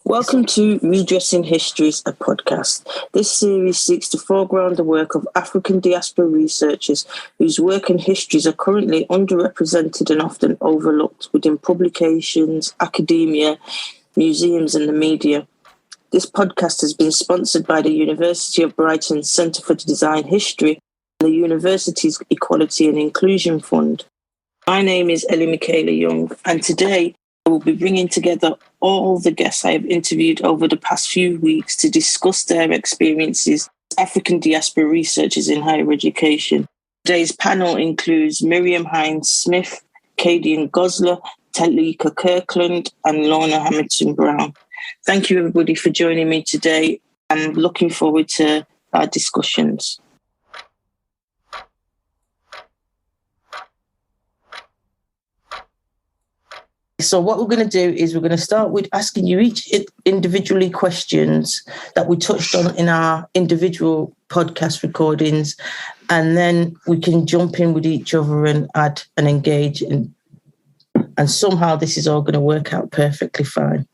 Welcome to Redressing Histories, a podcast. This series seeks to foreground the work of African diaspora researchers whose work and histories are currently underrepresented and often overlooked within publications, academia, museums and the media. This podcast has been sponsored by the University of Brighton's Centre for Design History and the university's Equality and Inclusion Fund. My name is Elli Michaela Young, and today I will be bringing together all the guests I have interviewed over the past few weeks to discuss their experiences as African diaspora researchers in higher education. Today's panel includes Miriam Hinds-Smith, Kadian Gosler, Teleica Kirkland, and Lorna HamiltonBrown. Thank you, everybody, for joining me today. I'm looking forward to our discussions. So what we're going to do is we're going to start with asking you each individually questions that we touched on in our individual podcast recordings, and then we can jump in with each other and add and engage, and somehow this is all going to work out perfectly fine.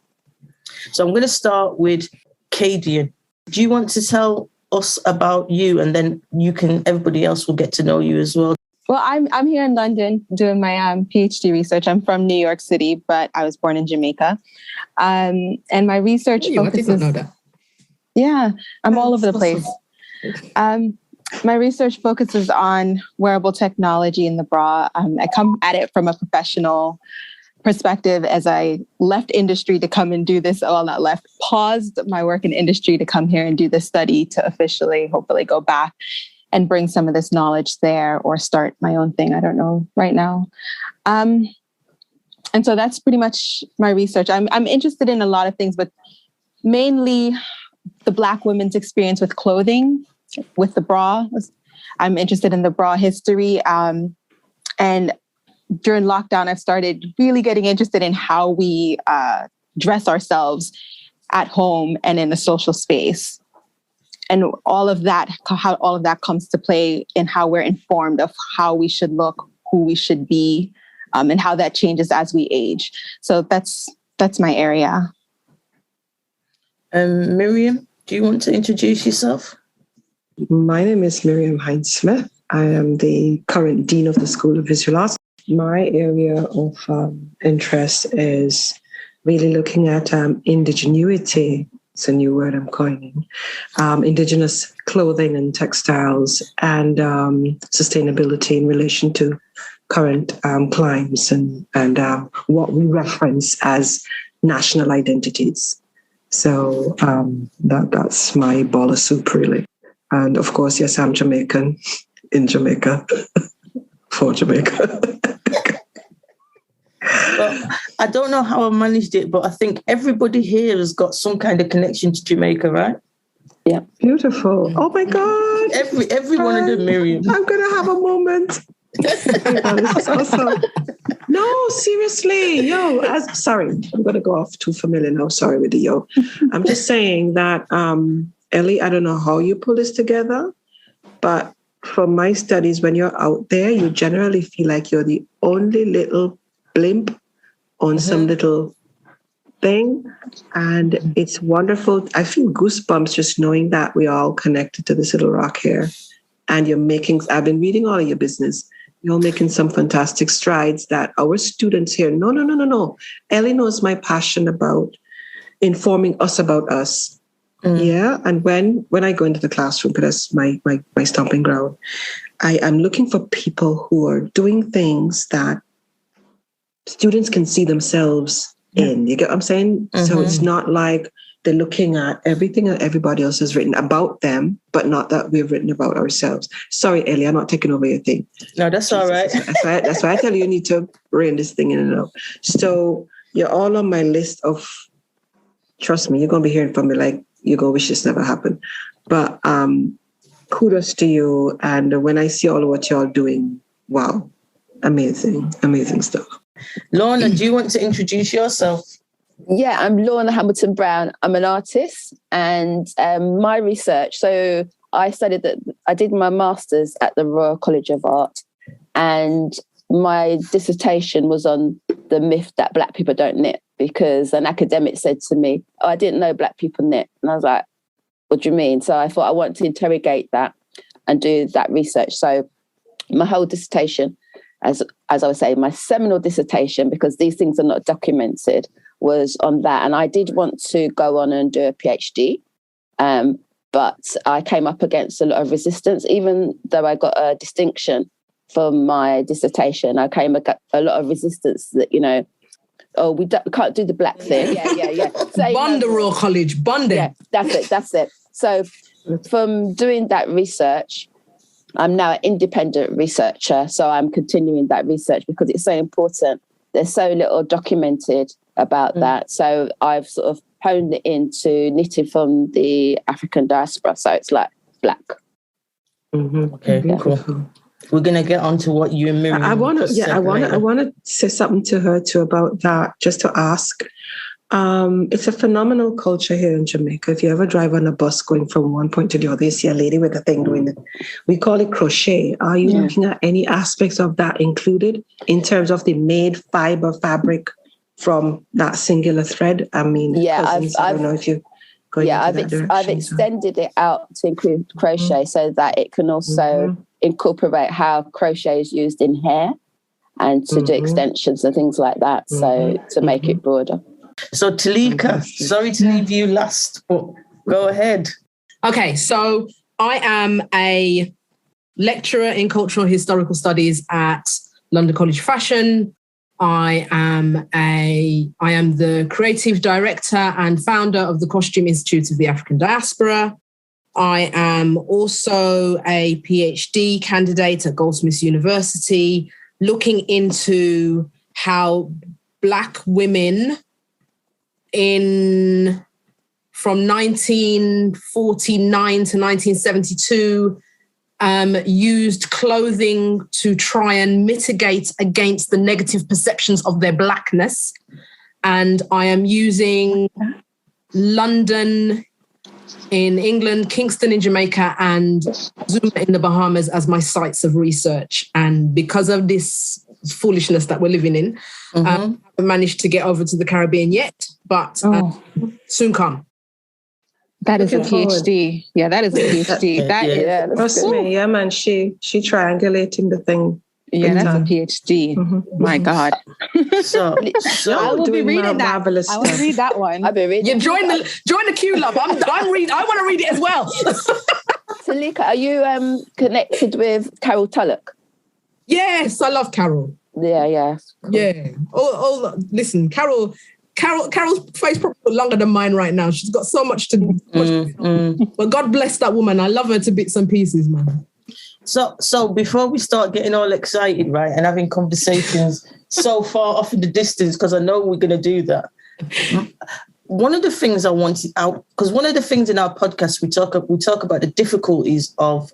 So I'm going to start with Kadian. Do you want to tell us about you, and then everybody else will get to know you as well? Well, I'm here in London doing my PhD research. I'm from New York City, but I was born in Jamaica. And my research focuses... I did not know that. Yeah, I'm all over the place. My research focuses on wearable technology in the bra. I come at it from a professional perspective as I left industry to come and do this. Well, not left, paused my work in industry to come here and do this study to officially, hopefully, go back and bring some of this knowledge there or start my own thing. I don't know right now. And so that's pretty much my research. I'm interested in a lot of things, but mainly the Black women's experience with clothing, with the bra. I'm interested in the bra history. And during lockdown, I've started really getting interested in how we dress ourselves at home and in the social space. And all of that, how all of that comes to play in how we're informed of how we should look, who we should be, and how that changes as we age. So that's my area. Miriam, do you want to introduce yourself? My name is Miriam Hinds-Smith. I am the current Dean of the School of Visual Arts. My area of interest is really looking at indigenuity. It's a new word I'm coining. Indigenous clothing and textiles and sustainability in relation to current climes and what we reference as national identities. So that's my ball of soup, really. And of course, yes, I'm Jamaican, in Jamaica, for Jamaica. Well, I don't know how I managed it, but I think everybody here has got some kind of connection to Jamaica, right? Yeah. Beautiful. Oh my God. Every one of them, Miriam. I'm going to have a moment. This is awesome. No, seriously. Sorry, I'm going to go off too familiar now. Sorry with the yo. I'm just saying that, Elli, I don't know how you pull this together, but from my studies, when you're out there, you generally feel like you're the only little blimp on some little thing. And it's wonderful. I feel goosebumps just knowing that we're all connected to this little rock here. And I've been reading all of your business. You're making some fantastic strides that our students here, no. Elli knows my passion about informing us about us. Yeah. And when I go into the classroom, because that's my stomping ground, I am looking for people who are doing things that students can see themselves in. You get what I'm saying? Mm-hmm. So it's not like they're looking at everything that everybody else has written about them, but not that we've written about ourselves. Sorry, Elli, I'm not taking over your thing. No, that's all right. That's why I tell you need to rein this thing in and out. So you're all on my list of, trust me, you're going to be hearing from me like you're going to wish this never happened. But kudos to you. And when I see all of what y'all doing, wow, amazing stuff. Lorna, do you want to introduce yourself? Yeah, I'm Lorna HamiltonBrown. I'm an artist, and my research. So I did my master's at the Royal College of Art, and my dissertation was on the myth that Black people don't knit, because an academic said to me, "Oh, I didn't know Black people knit." And I was like, "What do you mean?" So I thought I want to interrogate that and do that research. So my whole dissertation, as I was saying, my seminal dissertation, because these things are not documented, was on that. And I did want to go on and do a PhD, but I came up against a lot of resistance. Even though I got a distinction for my dissertation, I came a lot of resistance that, you know, oh, we can't do the Black thing. Yeah. Bond the Royal College, bond it. Yeah, that's it. So from doing that research, I'm now an independent researcher. So I'm continuing that research because it's so important. There's so little documented about that. So I've sort of honed it into knitting from the African diaspora. So it's like Black. Mm-hmm. Okay, cool. We're gonna get on to what you and Miriam. I want to say something to her too about that. Just to ask, it's a phenomenal culture here in Jamaica. If you ever drive on a bus going from one point to the other, you see a lady with a thing doing it. We call it crochet. Are you looking at any aspects of that included in terms of the made fiber fabric from that singular thread? I mean, I don't know if you. I've extended it out to include crochet so that it can also incorporate how crochet is used in hair and to do extensions and things like that. So to make it broader. So Teleica, sorry to leave you last, but go ahead. Okay, so I am a lecturer in cultural historical studies at London College of Fashion. I am the creative director and founder of the Costume Institute of the African Diaspora. I am also a PhD candidate at Goldsmiths University, looking into how Black women from 1949 to 1972 used clothing to try and mitigate against the negative perceptions of their Blackness. And I am using London in England, Kingston in Jamaica, and Zuma in the Bahamas as my sites of research. And because of this foolishness that we're living in, I haven't managed to get over to the Caribbean yet, but soon come. That is a PhD. Yeah, that is a PhD. Trust me, yeah, man. She triangulating the thing. Yeah, that's a PhD. My God. So I will be reading that. I will read that one. I'll be reading. Yeah, join the queue, love. I'm reading. I want to read it as well. Teleica, are you connected with Carol Tulloch? Yes, I love Carol. Yeah. Cool. Yeah. Listen, Carol's face probably longer than mine right now. She's got so much to do. But God bless that woman. I love her to bits and pieces, man. So before we start getting all excited, right, and having conversations so far off in the distance, because I know we're going to do that. One of the things I wanted out, because one of the things in our podcast, we talk about the difficulties of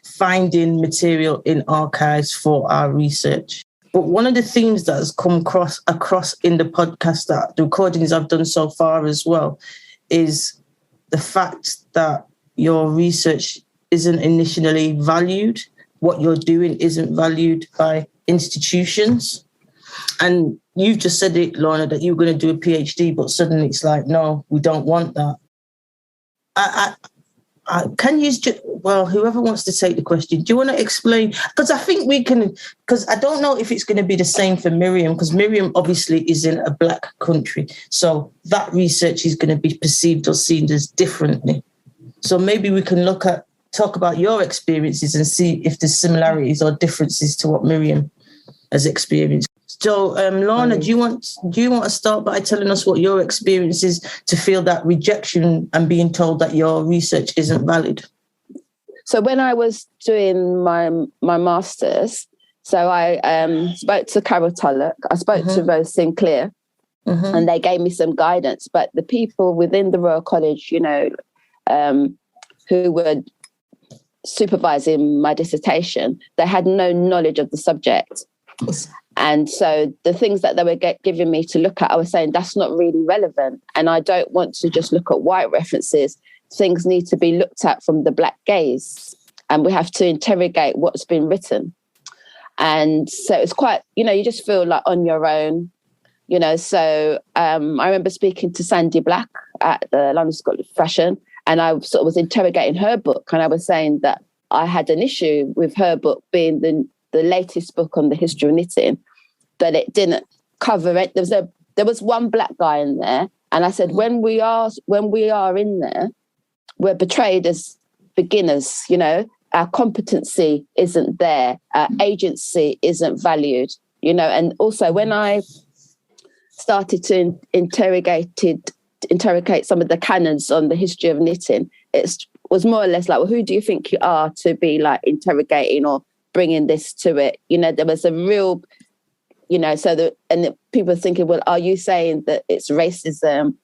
finding material in archives for our research. But one of the themes that has come across in the podcast, that the recordings I've done so far as well, is the fact that your research isn't initially valued. What you're doing isn't valued by institutions. And you've just said it, Lorna, that you were going to do a PhD, but suddenly it's like, no, we don't want that. Can you, whoever wants to take the question, do you want to explain? Because I think we can, because I don't know if it's going to be the same for Miriam, because Miriam obviously is in a Black country. So that research is going to be perceived or seen as differently. So maybe we can talk about your experiences and see if there's similarities or differences to what Miriam has experienced. So, Lorna, do you want to start by telling us what your experience is to feel that rejection and being told that your research isn't valid? So when I was doing my master's, so I spoke to Carol Tulloch, I spoke to Rose Sinclair, and they gave me some guidance. But the people within the Royal College, who were supervising my dissertation, they had no knowledge of the subject. And so the things that they were giving me to look at, I was saying, that's not really relevant. And I don't want to just look at white references. Things need to be looked at from the Black gaze. And we have to interrogate what's been written. And so it's quite, you just feel like on your own, So I remember speaking to Sandy Black at the London School of Fashion, and I sort of was interrogating her book, and I was saying that I had an issue with her book being the latest book on the history of knitting, that it didn't cover it. There was one black guy in there, and I said, when we are in there, we're portrayed as beginners, our competency isn't there, our agency isn't valued, and also when I started to interrogate some of the canons on the history of knitting, it was more or less like, well, who do you think you are to be like interrogating or bringing this to it? There was a real, and people were thinking, well, are you saying that it's racism?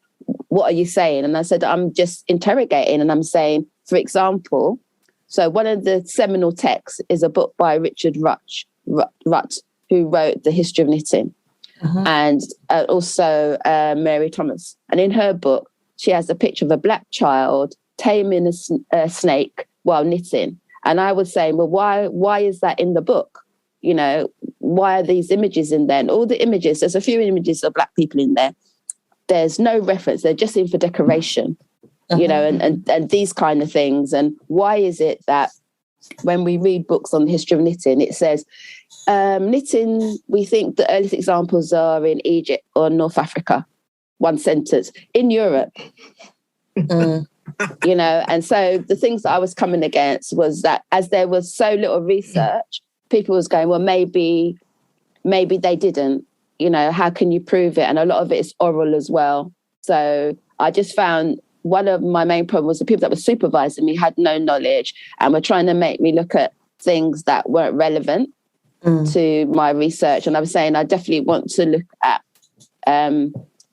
What are you saying? And I said, I'm just interrogating, and I'm saying, for example, so one of the seminal texts is a book by Richard Rutt, who wrote The History of Knitting, and also Mary Thomas. And in her book, she has a picture of a black child taming a snake while knitting. And I was saying, well, why is that in the book? Why are these images in there? And all the images, there's a few images of black people in there. There's no reference. They're just in for decoration, and these kind of things. And why is it that when we read books on the history of knitting, it says, knitting, we think the earliest examples are in Egypt or North Africa, one sentence, in Europe. And so the things that I was coming against was that as there was so little research, people was going, well, maybe they didn't, how can you prove it? And a lot of it is oral as well. So I just found one of my main problems was the people that were supervising me had no knowledge and were trying to make me look at things that weren't relevant to my research. And I was saying, I definitely want to look at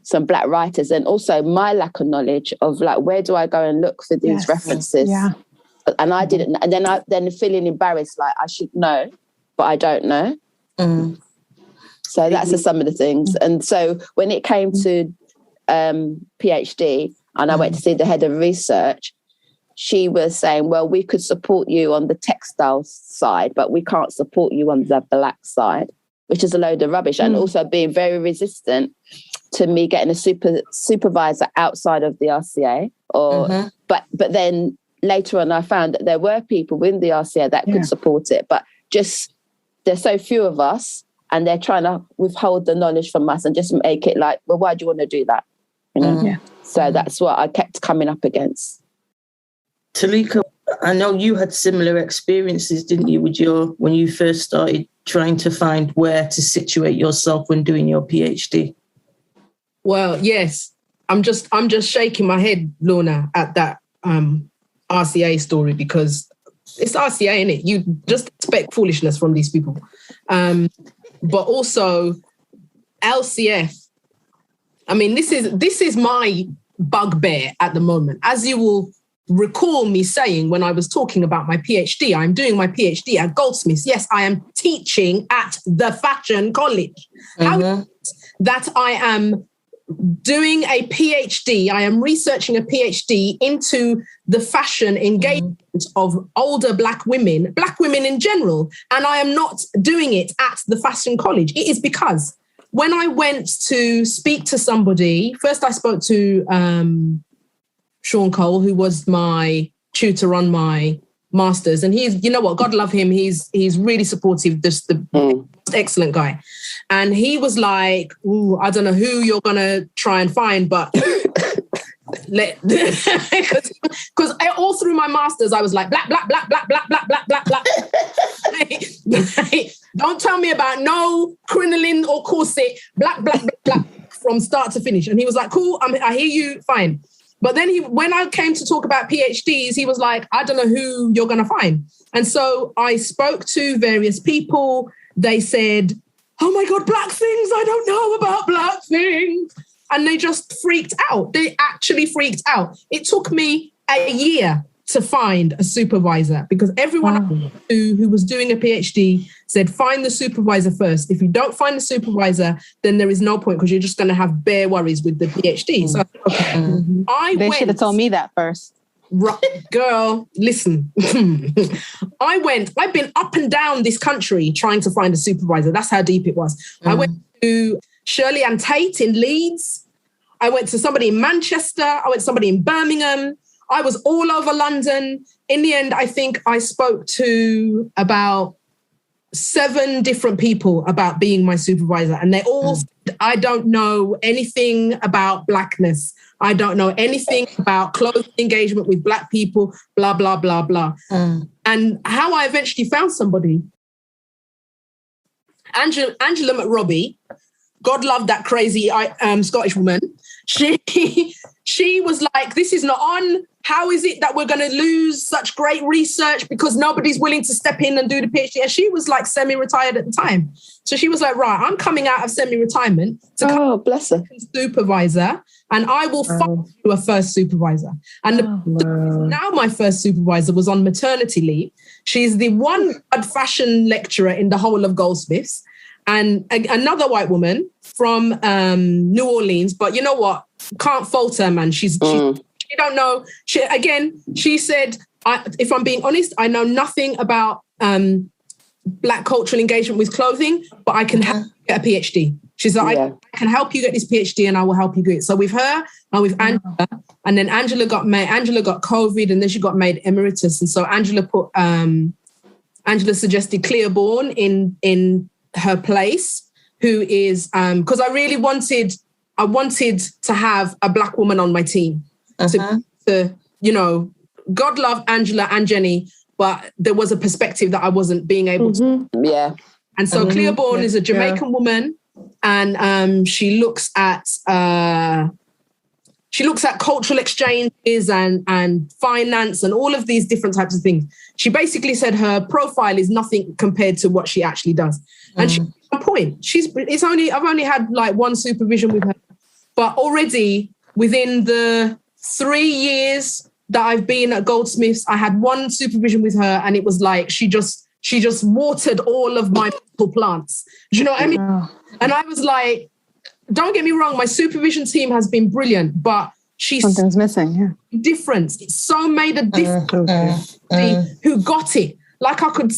some black writers, and also my lack of knowledge of like, where do I go and look for these references? Yeah. And I didn't, and then feeling embarrassed, like I should know, but I don't know. So that's just some of the things. And so when it came to PhD, and I went to see the head of research, she was saying, well, we could support you on the textile side, but we can't support you on the black side, which is a load of rubbish. And also being very resistant to me getting a supervisor outside of the RCA. But then later on, I found that there were people within the RCA that could support it, but just there's so few of us, and they're trying to withhold the knowledge from us and just make it like, well, why do you want to do that? So that's what I kept coming up against. Teleica, I know you had similar experiences, didn't you, when you first started trying to find where to situate yourself when doing your PhD? Well, yes. I'm just shaking my head, Lorna, at that RCA story, because it's RCA, innit? You just expect foolishness from these people. But also LCF. I mean, this is my bugbear at the moment. As you will recall me saying when I was talking about my PhD, I'm doing my PhD at Goldsmiths. Yes, I am teaching at the Fashion College. How is it that I am doing a PhD, I am researching a PhD into the fashion engagement of older Black women in general, and I am not doing it at the Fashion College? It is because when I went to speak to somebody, first I spoke to Sean Cole, who was my tutor on my master's, and he's, you know what, God love him, he's really supportive, just the excellent guy. And he was like, ooh, I don't know who you're gonna try and find, but because all through my master's I was like black. Don't tell me about no crinoline or corset, black from start to finish. And he was like, cool, I hear you, fine. But then when I came to talk about PhDs, he was like, I don't know who you're going to find. And so I spoke to various people. They said, oh my God, black things. I don't know about black things. And they just freaked out. They actually freaked out. It took me a year to find a supervisor because everyone who was doing a PhD said, find the supervisor first. If you don't find the supervisor, then there is no point because you're just going to have bare worries with the PhD. So they should have told me that first. Girl, listen. I've been up and down this country trying to find a supervisor. That's how deep it was. I went to Shirley and Tate in Leeds. I went to somebody in Manchester. I went to somebody in Birmingham. I was all over London. In the end, I think I spoke to about 7 different people about being my supervisor. And they all said, I don't know anything about Blackness. I don't know anything about close engagement with Black people, blah, blah, blah, blah. And how I eventually found somebody, Angela McRobbie, God love that crazy Scottish woman. She was like, this is not on. How is it that we're going to lose such great research because nobody's willing to step in and do the PhD? And she was like semi-retired at the time. So she was like, right, I'm coming out of semi-retirement to come bless her. Supervisor, and I will find you a first supervisor. And now my first supervisor was on maternity leave. She's the one fashion lecturer in the whole of Goldsmiths, and another white woman from New Orleans. But you know what? Can't fault her, man. She don't know. She said, if I'm being honest, I know nothing about Black cultural engagement with clothing, but I can help you get a PhD. She's like, I can help you get this PhD and I will help you get it. So with her and with Angela, and then Angela got COVID, and then she got made emeritus. And so Angela suggested Clea Bourne in her place, who is, because I wanted to have a Black woman on my team. To God love Angela and Jenny, but there was a perspective that I wasn't being able to. Yeah. And so Clea Bourne is a Jamaican woman, and she looks at cultural exchanges and finance and all of these different types of things. She basically said her profile is nothing compared to what she actually does. And she's on point. I've only had like one supervision with her, but already within the 3 years that I've been at Goldsmiths, I had one supervision with her, and it was like she just watered all of my plants. Do you know what I mean? And I was like, don't get me wrong, my supervision team has been brilliant, but something's missing. Difference. It so made a difference. Who got it? Like I could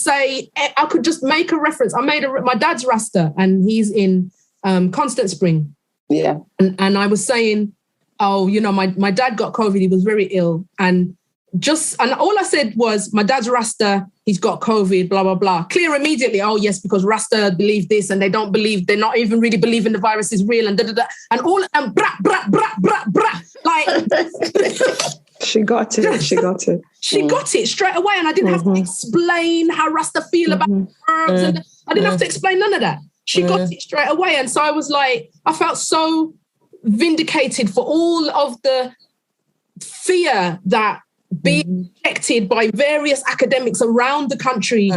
just make a reference. My dad's Rasta, and he's in Constant Spring. Yeah. And I was saying, my dad got COVID. He was very ill. And all I said was, my dad's Rasta, he's got COVID, blah, blah, blah. Clear immediately, oh, yes, because Rasta believe this and they're not even really believing the virus is real and da-da-da. And brat, brat, brat, brat, brat. Like... She got it. She got it straight away. And I didn't have to explain how Rasta feel about herbs. And I didn't have to explain none of that. She got it straight away. And so I was like, I felt so vindicated for all of the fear that being rejected by various academics around the country,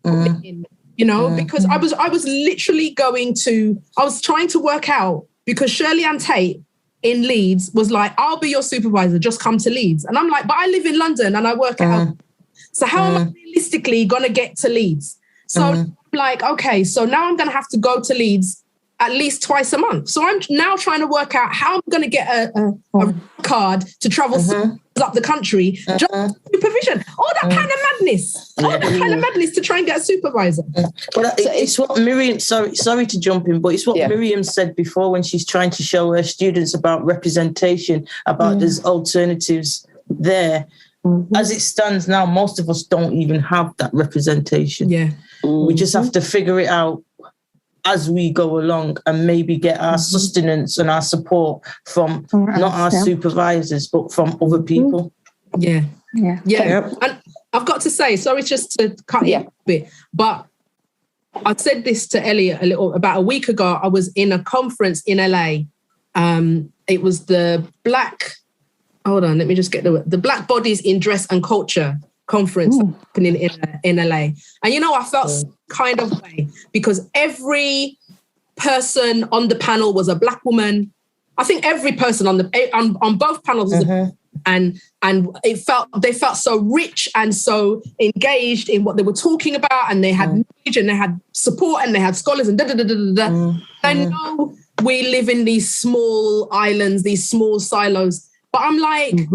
because I was literally I was trying to work out, because Shirley Ann Tate in Leeds was like, I'll be your supervisor, just come to Leeds. And I'm like, but I live in London and I work out. So how am I realistically going to get to Leeds? So I'm like, okay, so now I'm going to have to go to Leeds at least twice a month. So I'm now trying to work out how I'm going to get a card to travel up the country, just supervision. All that kind of madness. All that kind of madness to try and get a supervisor. But it's what Miriam, sorry to jump in, but it's what Miriam said before when she's trying to show her students about representation, about there's alternatives there. As it stands now, most of us don't even have that representation. Yeah. We just have to figure it out as we go along, and maybe get our sustenance and our support from not our supervisors, but from other people. Yeah. And I've got to say, sorry, just to cut you a bit, but I said this to Elli about a week ago. I was in a conference in LA. It was the Black Bodies in Dress and Culture conference happening in LA. And I felt kind of way, because every person on the panel was a Black woman. I think every person on both panels was and they felt so rich and so engaged in what they were talking about, and they had knowledge and they had support and they had scholars and I know we live in these small islands, these small silos, but I'm like,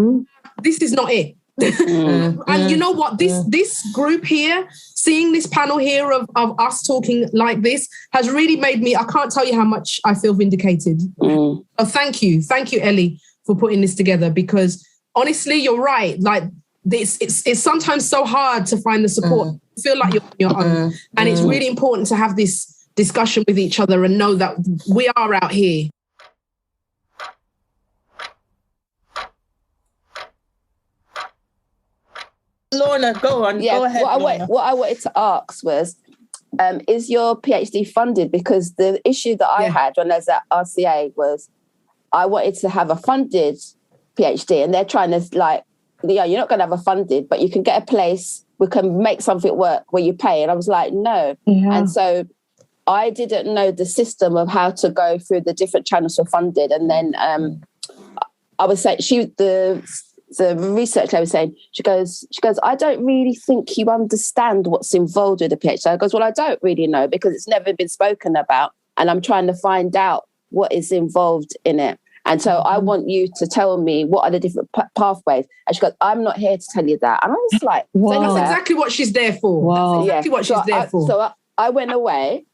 this is not it. And you know what? This group here, seeing this panel here of us talking like this has really made me, I can't tell you how much I feel vindicated. So thank you, Elli, for putting this together, because honestly, you're right. Like it's sometimes so hard to find the support. You feel like you're on your own. And it's really important to have this discussion with each other and know that we are out here. Lorna, go on. Yeah, go ahead. What I wanted to ask was, is your PhD funded? Because the issue that I had when I was at RCA was I wanted to have a funded PhD, and they're trying to like, you're not going to have a funded, but you can get a place, we can make something work where you pay. And I was like, no. Yeah. And so I didn't know the system of how to go through the different channels for funded. And then I was saying, the researcher was saying, she goes, I don't really think you understand what's involved with a PhD. I goes, well, I don't really know because it's never been spoken about, and I'm trying to find out what is involved in it. And so I want you to tell me what are the different pathways. And she goes, I'm not here to tell you that. And I was like, that's exactly what she's there for. Wow. That's exactly what she's there for. So I went away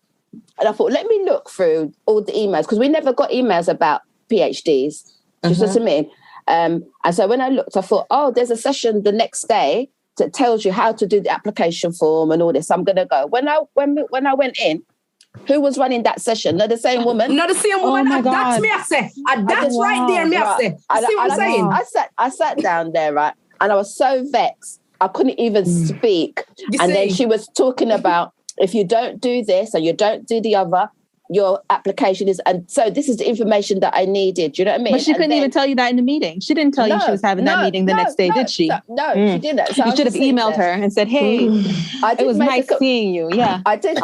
and I thought, let me look through all the emails, because we never got emails about PhDs. Just what I mean. And so when I looked, I thought, oh, there's a session the next day that tells you how to do the application form and all this. I'm going to go. When I went in, who was running that session? Not the same woman. Not the same woman. That's me, I say. That's right there, me, I say. See what I'm saying? I sat down there, right? And I was so vexed. I couldn't even speak. Then she was talking about, if you don't do this and you don't do the other, your application is, and so this is the information that I needed. Do you know what I mean? But she couldn't even tell you that in the meeting. She didn't tell you she was having that meeting the next day, did she? No, she didn't. So you should have emailed her and said, "Hey, it was nice seeing you." Yeah, I did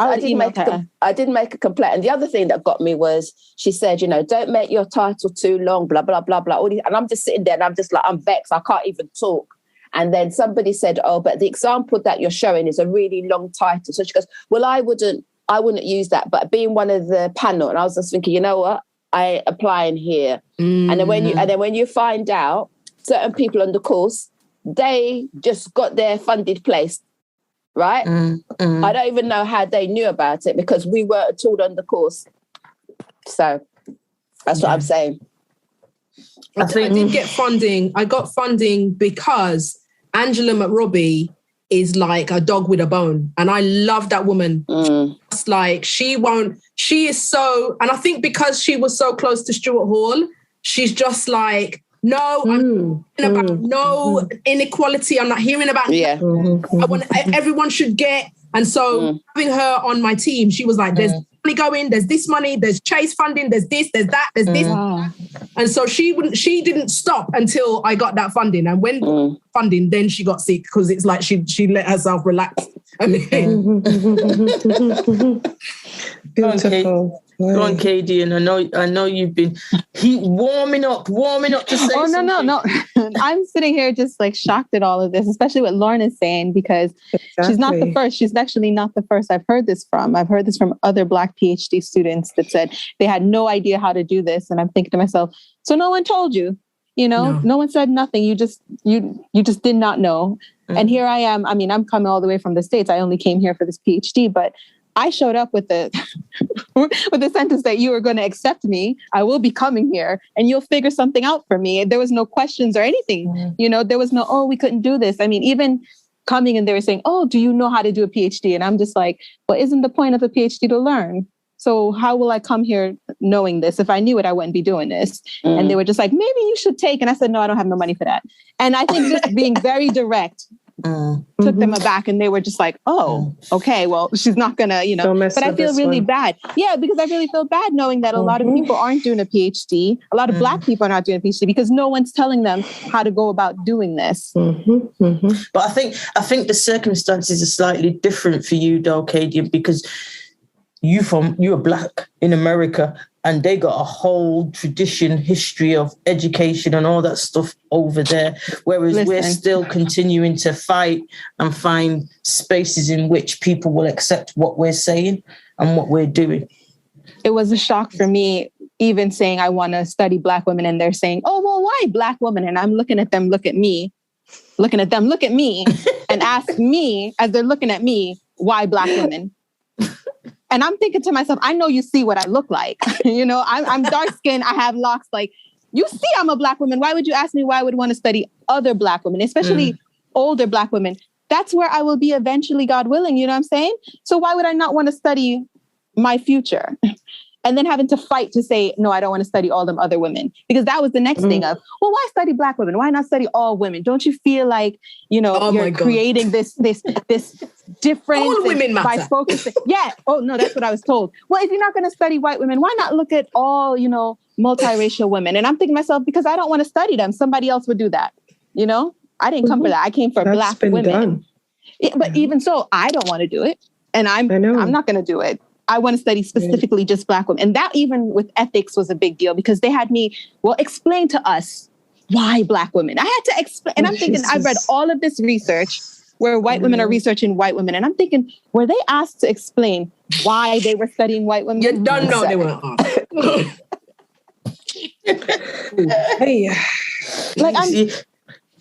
make a complaint. And the other thing that got me was she said, don't make your title too long, blah blah blah blah. All these, and I'm just sitting there and I'm just like, I'm vexed. I can't even talk. And then somebody said, "Oh, but the example that you're showing is a really long title." So she goes, "Well, I wouldn't use that," but being one of the panel, and I was just thinking, you know what, I apply in here. And then when you find out certain people on the course, they just got their funded place, right? I don't even know how they knew about it because we weren't told on the course. So that's what I'm saying. I did get funding. I got funding because Angela McRobbie is like a dog with a bone. And I love that woman. It's like she is so, and I think because she was so close to Stuart Hall, she's just like, no, I'm hearing about no inequality. I'm not hearing about I want everyone should get. And so having her on my team, she was like, there's money going, there's this money, there's Chase funding, there's this, there's that, there's this. And so she didn't stop until I got that funding. And when funding, then she got sick because it's like she let herself relax. I mean, beautiful. Go on, Kadian. I know you've been warming up to say something. No. I'm sitting here just like shocked at all of this, especially what Lorna's saying, because she's not the first. She's actually not the first I've heard this from. I've heard this from other Black PhD students that said they had no idea how to do this. And I'm thinking to myself, so no one told you, no one said nothing. You just did not know. And here I am. I mean, I'm coming all the way from the States. I only came here for this PhD, but I showed up with the sentence that you are going to accept me. I will be coming here and you'll figure something out for me. There was no questions or anything. There was no, oh, we couldn't do this. I mean, even coming and they were saying, oh, do you know how to do a PhD? And I'm just like, well, isn't the point of a PhD to learn? So how will I come here knowing this? If I knew it, I wouldn't be doing this. And they were just like, maybe you should take. And I said, no, I don't have no money for that. And I think just being very direct took them aback, and they were just like, oh, okay, well, she's not gonna, but I feel really bad. Yeah, because I really feel bad knowing that a lot of people aren't doing a PhD. A lot of Black people are not doing a PhD because no one's telling them how to go about doing this. But I think the circumstances are slightly different for you, though, Kadian, because you're Black in America, and they got a whole tradition, history of education and all that stuff over there. Whereas we're still continuing to fight and find spaces in which people will accept what we're saying and what we're doing. It was a shock for me, even saying I want to study Black women, and they're saying, oh, well, why Black women? And I'm looking at them, look at me. looking at them, look at me and ask me as they're looking at me, why Black women? And I'm thinking to myself, I know you see what I look like. I'm dark skinned. I have locks. Like, you see I'm a Black woman. Why would you ask me why I would want to study other Black women, especially older Black women? That's where I will be eventually, God willing. You know what I'm saying? So why would I not want to study my future? And then having to fight to say, no, I don't want to study all them other women. Because that was the next thing of, well, why study Black women? Why not study all women? Don't you feel like, you're creating this difference all women matter. By focusing? Yeah. Oh, no, that's what I was told. Well, if you're not going to study white women, why not look at all, multiracial women? And I'm thinking to myself, because I don't want to study them. Somebody else would do that. I didn't come for that. I came for Black women. Done. But even so, I don't want to do it. And I'm not going to do it. I want to study specifically just Black women. And that even with ethics was a big deal because they had me, explain to us why Black women. I had to explain. And I'm thinking, I've read all of this research where white women are researching white women. And I'm thinking, were they asked to explain why they were studying white women? You don't know they weren't asked. Hey.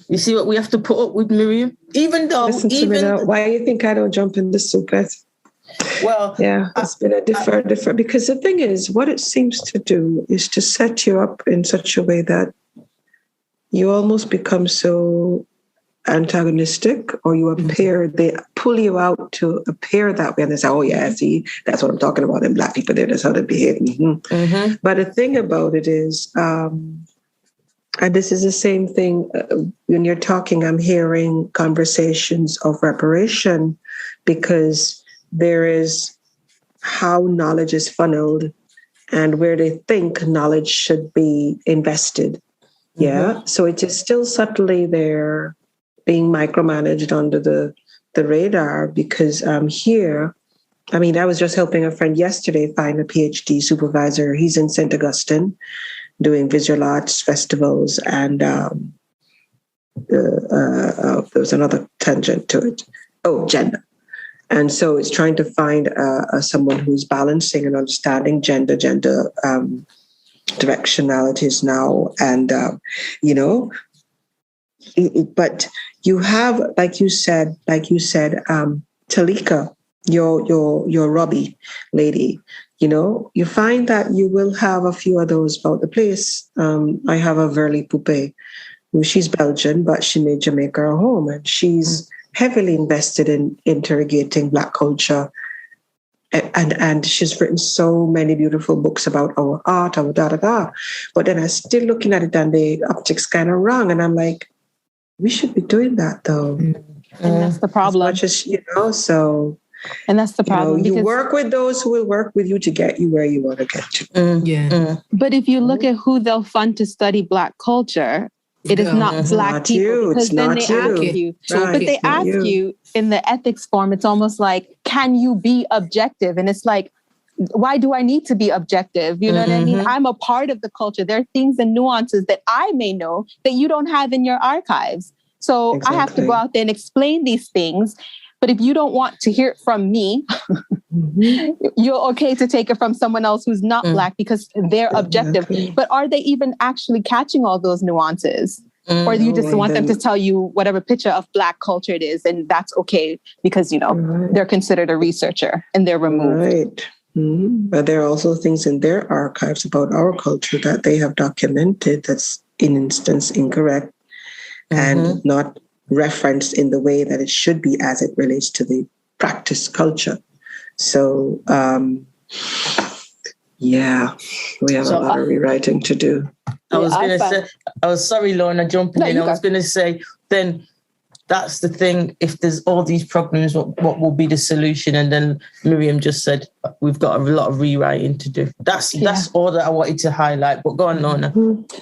You see what we have to put up with, Miriam? Even though... Listen to me now. Why do you think I don't jump in the soup? Well... Yeah, it's been a different... Because the thing is, what it seems to do is to set you up in such a way that you almost become so antagonistic or you appear... They pull you out to appear that way and they say, oh, yeah, see, that's what I'm talking about. And Black people there, that's how they behave. But the thing about it is... and this is the same thing when you're talking, I'm hearing conversations of reparation because there is how knowledge is funneled and where they think knowledge should be invested. Yeah. So it is still subtly there being micromanaged under the radar because here, I was just helping a friend yesterday find a PhD supervisor. He's in St. Augustine, doing visual arts festivals, and there was another tangent to it. Oh, gender. And so it's trying to find someone who's balancing and understanding gender directionalities now. And, but you have, like you said, Teleica, your Robbie lady, you find that you will have a few of those about the place. I have a Verly Poupée, who she's Belgian, but she made Jamaica her home, and she's heavily invested in interrogating Black culture. And she's written so many beautiful books about our art, our da-da-da. But then I'm still looking at it and the optics kind of wrong. And I'm like, we should be doing that, though. And that's the problem. As much as, so... And that's the problem. You work with those who will work with you to get you where you want to get to. But if you look at who they'll fund to study Black culture, it is not Black people. Because then they ask you. But they ask you in the ethics form, it's almost like, can you be objective? And it's like, why do I need to be objective? You know what I mean? I'm a part of the culture. There are things and nuances that I may know that you don't have in your archives. So I have to go out there and explain these things. But if you don't want to hear it from me, you're okay to take it from someone else who's not Black because they're objective. But are they even actually catching all those nuances? Or do you just want them to tell you whatever picture of Black culture it is, and that's okay because, they're considered a researcher and they're removed. Right. But there are also things in their archives about our culture that they have documented that's, in instance, incorrect and not referenced in the way that it should be as it relates to the practice culture. So, we have a lot of rewriting to do. I was sorry, Lorna, jumping in. I was going to say, then that's the thing. If there's all these problems, what will be the solution? And then Miriam just said, we've got a lot of rewriting to do. That's all that I wanted to highlight. But go on, Lorna.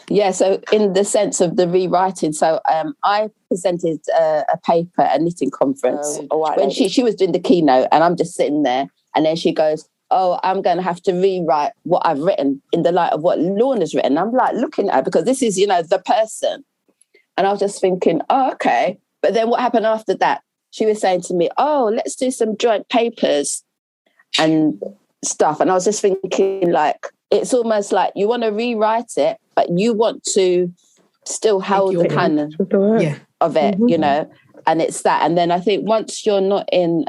Yeah, so in the sense of the rewriting, so I presented a paper at a knitting conference when she was doing the keynote, and I'm just sitting there, and then she goes, oh, I'm going to have to rewrite what I've written in the light of what Lorna's written. I'm like looking at her because this is, the person. And I was just thinking, oh, okay. But then what happened after that? She was saying to me, oh, let's do some joint papers and stuff. And I was just thinking, like, it's almost like you want to rewrite it, but you want to still held the canon of it, you know, and it's that. And then I think once you're not in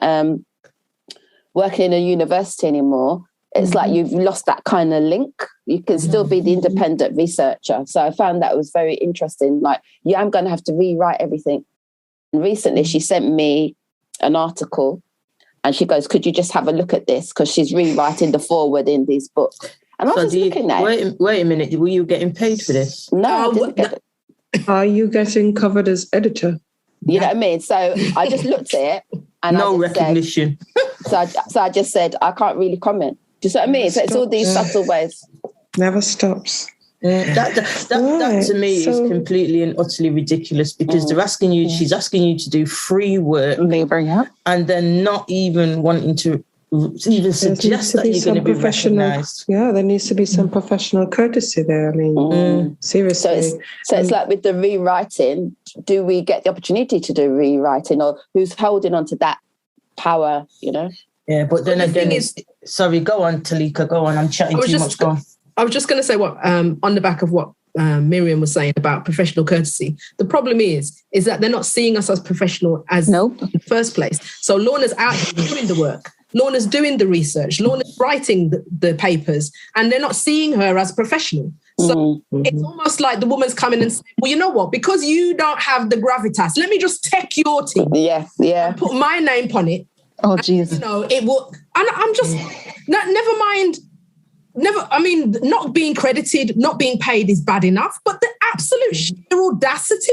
working in a university anymore, it's like you've lost that kind of link. You can still be the independent researcher. So I found that was very interesting. Like, I'm going to have to rewrite everything. And recently she sent me an article and she goes, could you just have a look at this? Because she's rewriting the foreword in these books. And I was looking at it. Wait a minute. Were you getting paid for this? No, I didn't get it. Are you getting covered as editor? You know what I mean? So I just looked at it and no recognition. So I just said, I can't really comment. Do you see what I mean? So it's all these subtle ways. Never stops. That to me is completely and utterly ridiculous, because they're asking you, she's asking you to do free work, and then not even wanting to even suggest that you're going to be recognised. Yeah, there needs to be some professional courtesy there. I mean, seriously. So it's like with the rewriting, do we get the opportunity to do rewriting, or who's holding on to that power, you know? Yeah, but then again, sorry, go on, Teleica, go on. I'm chatting too much. Go on. I was just going to say what, on the back of what Miriam was saying about professional courtesy. The problem is that they're not seeing us as professional as in the first place. So Lorna's out here doing the work. Lorna's doing the research. Lorna's writing the papers, and they're not seeing her as professional. So it's almost like the woman's coming and saying, well, you know what? Because you don't have the gravitas, let me just take your team. Yeah. And put my name on it. Oh, geez. You know, it will. And I'm just, never mind. I mean, not being credited, not being paid is bad enough, but the absolute sheer audacity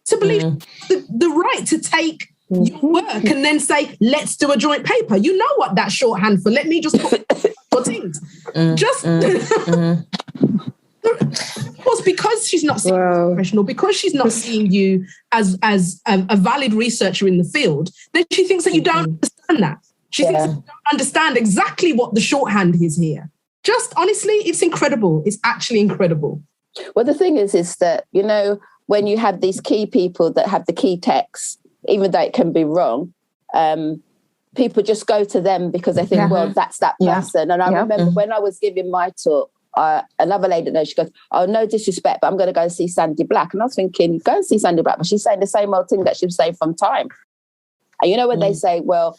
to believe the right to take your work and then say, let's do a joint paper. You know what that's shorthand for? Let me just put your things. Because she's not seeing you as professional, because she's not seeing you as a valid researcher in the field, then she thinks that you don't understand that. She thinks that you don't understand exactly what the shorthand is here. Just honestly, it's incredible. It's actually incredible. Well, the thing is that, you know, when you have these key people that have the key texts, even though it can be wrong, people just go to them because they think, well, that's that person. And I remember when I was giving my talk, another lady knows, she goes, oh, no disrespect, but I'm going to go and see Sandy Black. And I was thinking, go and see Sandy Black, but she's saying the same old thing that she was saying from time. And you know when they say, well,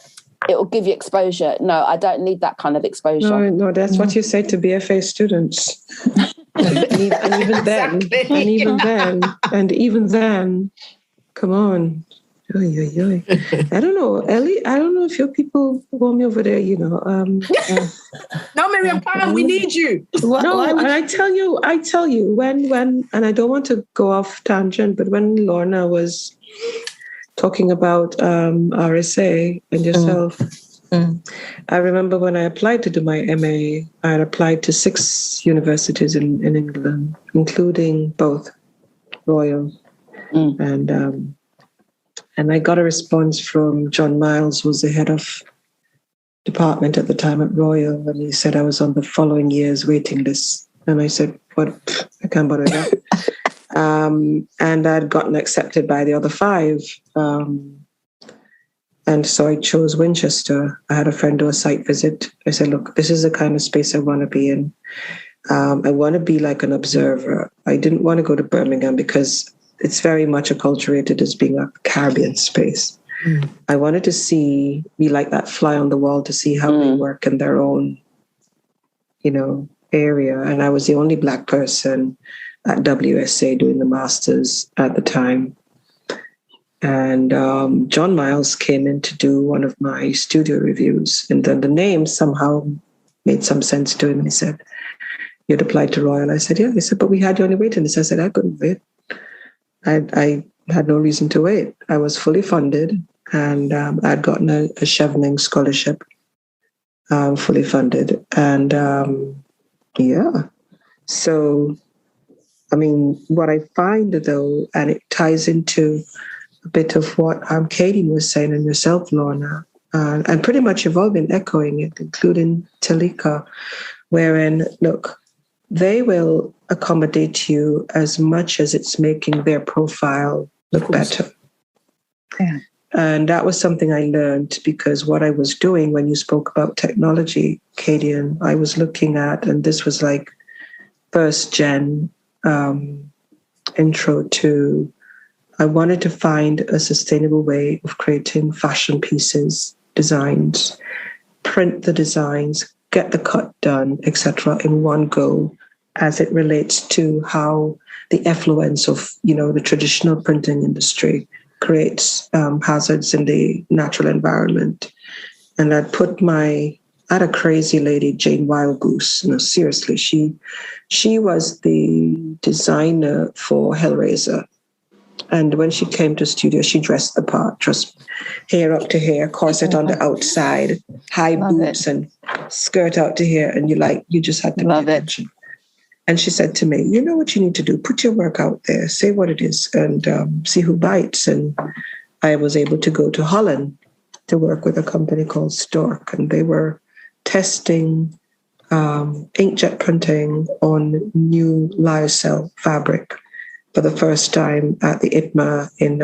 it will give you exposure. No, I don't need that kind of exposure. No, that's what you say to BFA students. and even then, come on. I don't know, Elli. I don't know if your people want me over there. You know. No, Miriam, come on, we need you. And I tell you, when, and I don't want to go off tangent, but when Lorna was talking about RSA and yourself, I remember when I applied to do my MA, I had applied to 6 universities in England, including both Royal and I got a response from John Miles, who was the head of department at the time at Royal, and he said I was on the following year's waiting list. And I said, what? I can't bother that. And I'd gotten accepted by the other 5. And so I chose Winchester. I had a friend do a site visit. I said, look, this is the kind of space I want to be in. I want to be like an observer. I didn't want to go to Birmingham because it's very much acculturated as being a Caribbean space. I wanted to be like that fly on the wall to see how they work in their own, you know, area. And I was the only Black person at WSA doing the masters at the time. And John Miles came in to do one of my studio reviews. And then the name somehow made some sense to him. And he said, you'd applied to Royal. I said, yeah. He said, but we had you on the waiting list. I said, I couldn't wait. I had no reason to wait. I was fully funded, and I'd gotten a Chevening scholarship, fully funded. And so, I mean, what I find though, and it ties into a bit of what Kadian was saying and yourself, Lorna, and pretty much you've all been echoing it, including Teleica, wherein, look, they will accommodate you as much as it's making their profile look better. Yeah. And that was something I learned, because what I was doing when you spoke about technology, Kadian, I was looking at, and this was like first gen intro to, I wanted to find a sustainable way of creating fashion pieces, designs, print the designs, get the cut done, etc., in one go, as it relates to how the effluence of, the traditional printing industry creates hazards in the natural environment. And I had a crazy lady, Jane Wildgoose. No, seriously, she was the designer for Hellraiser. And when she came to studio, she dressed the part, just hair up to here, corset on the outside, high boots and skirt out to here. And you just had to pay attention. And she said to me, you know what you need to do? Put your work out there, say what it is, and see who bites. And I was able to go to Holland to work with a company called Stork. And they were testing inkjet printing on new lyocell fabric for the first time at the ITMA in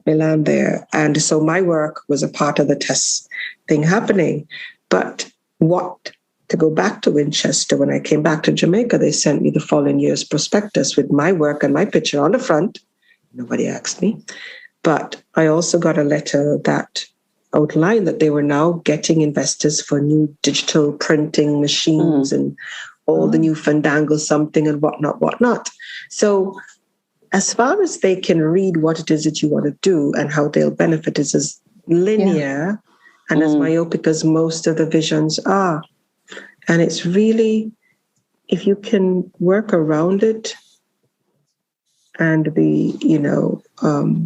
Milan there. And so my work was a part of the test thing happening. But to go back to Winchester, when I came back to Jamaica, they sent me the following year's prospectus with my work and my picture on the front. Nobody asked me. But I also got a letter that outlined that they were now getting investors for new digital printing machines and all the new fandangle something and whatnot. So as far as they can read what it is that you want to do and how they'll benefit, it's as linear and as myopic as most of the visions are. And it's really, if you can work around it and be,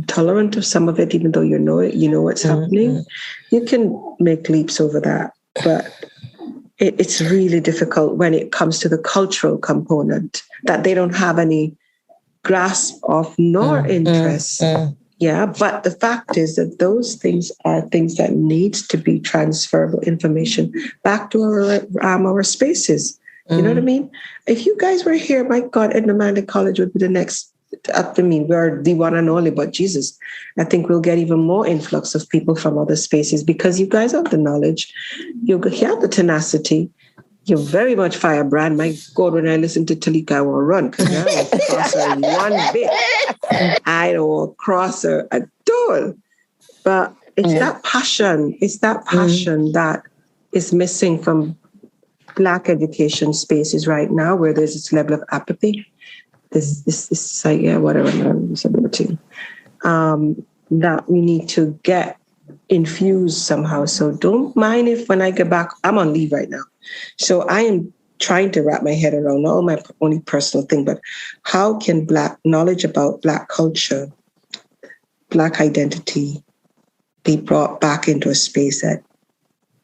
tolerant of some of it, even though you know what's happening, you can make leaps over that. But it's really difficult when it comes to the cultural component that they don't have any grasp of nor interest. Yeah, but the fact is that those things are things that need to be transferable information back to our spaces. You know what I mean? If you guys were here, my God, Edna Mandela College would be the next. We're the one and only, but Jesus, I think we'll get even more influx of people from other spaces because you guys have the knowledge, you have the tenacity, you're very much firebrand. My God, when I listen to Teleica, I will run because I don't cross her one bit. I don't cross her at all. But it's that passion. It's that passion that is missing from Black education spaces right now, where there's this level of apathy. This like, whatever, disability, that we need to get infused somehow. So don't mind if when I get back, I'm on leave right now. So I am trying to wrap my head around not my only personal thing, but how can Black knowledge about Black culture, Black identity be brought back into a space that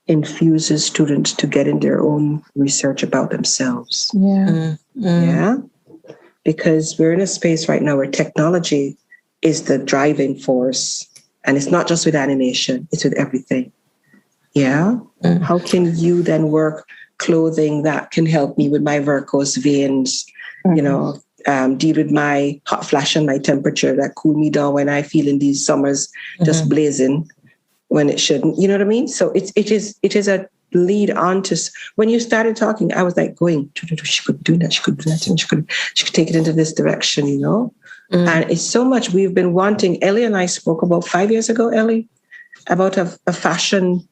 infuses students to get in their own research about themselves. Yeah. Because we're in a space right now where technology is the driving force. And it's not just with animation, it's with everything. Yeah. How can you then work clothing that can help me with my varicose veins, deal with my hot flash and my temperature that cool me down when I feel in these summers just blazing when it shouldn't. You know what I mean? So it is a lead on to, when you started talking, I was like going, she could do that, she could do that, and she could take it into this direction, And it's so much we've been wanting. Elli and I spoke about 5 years ago, Elli, about a fashion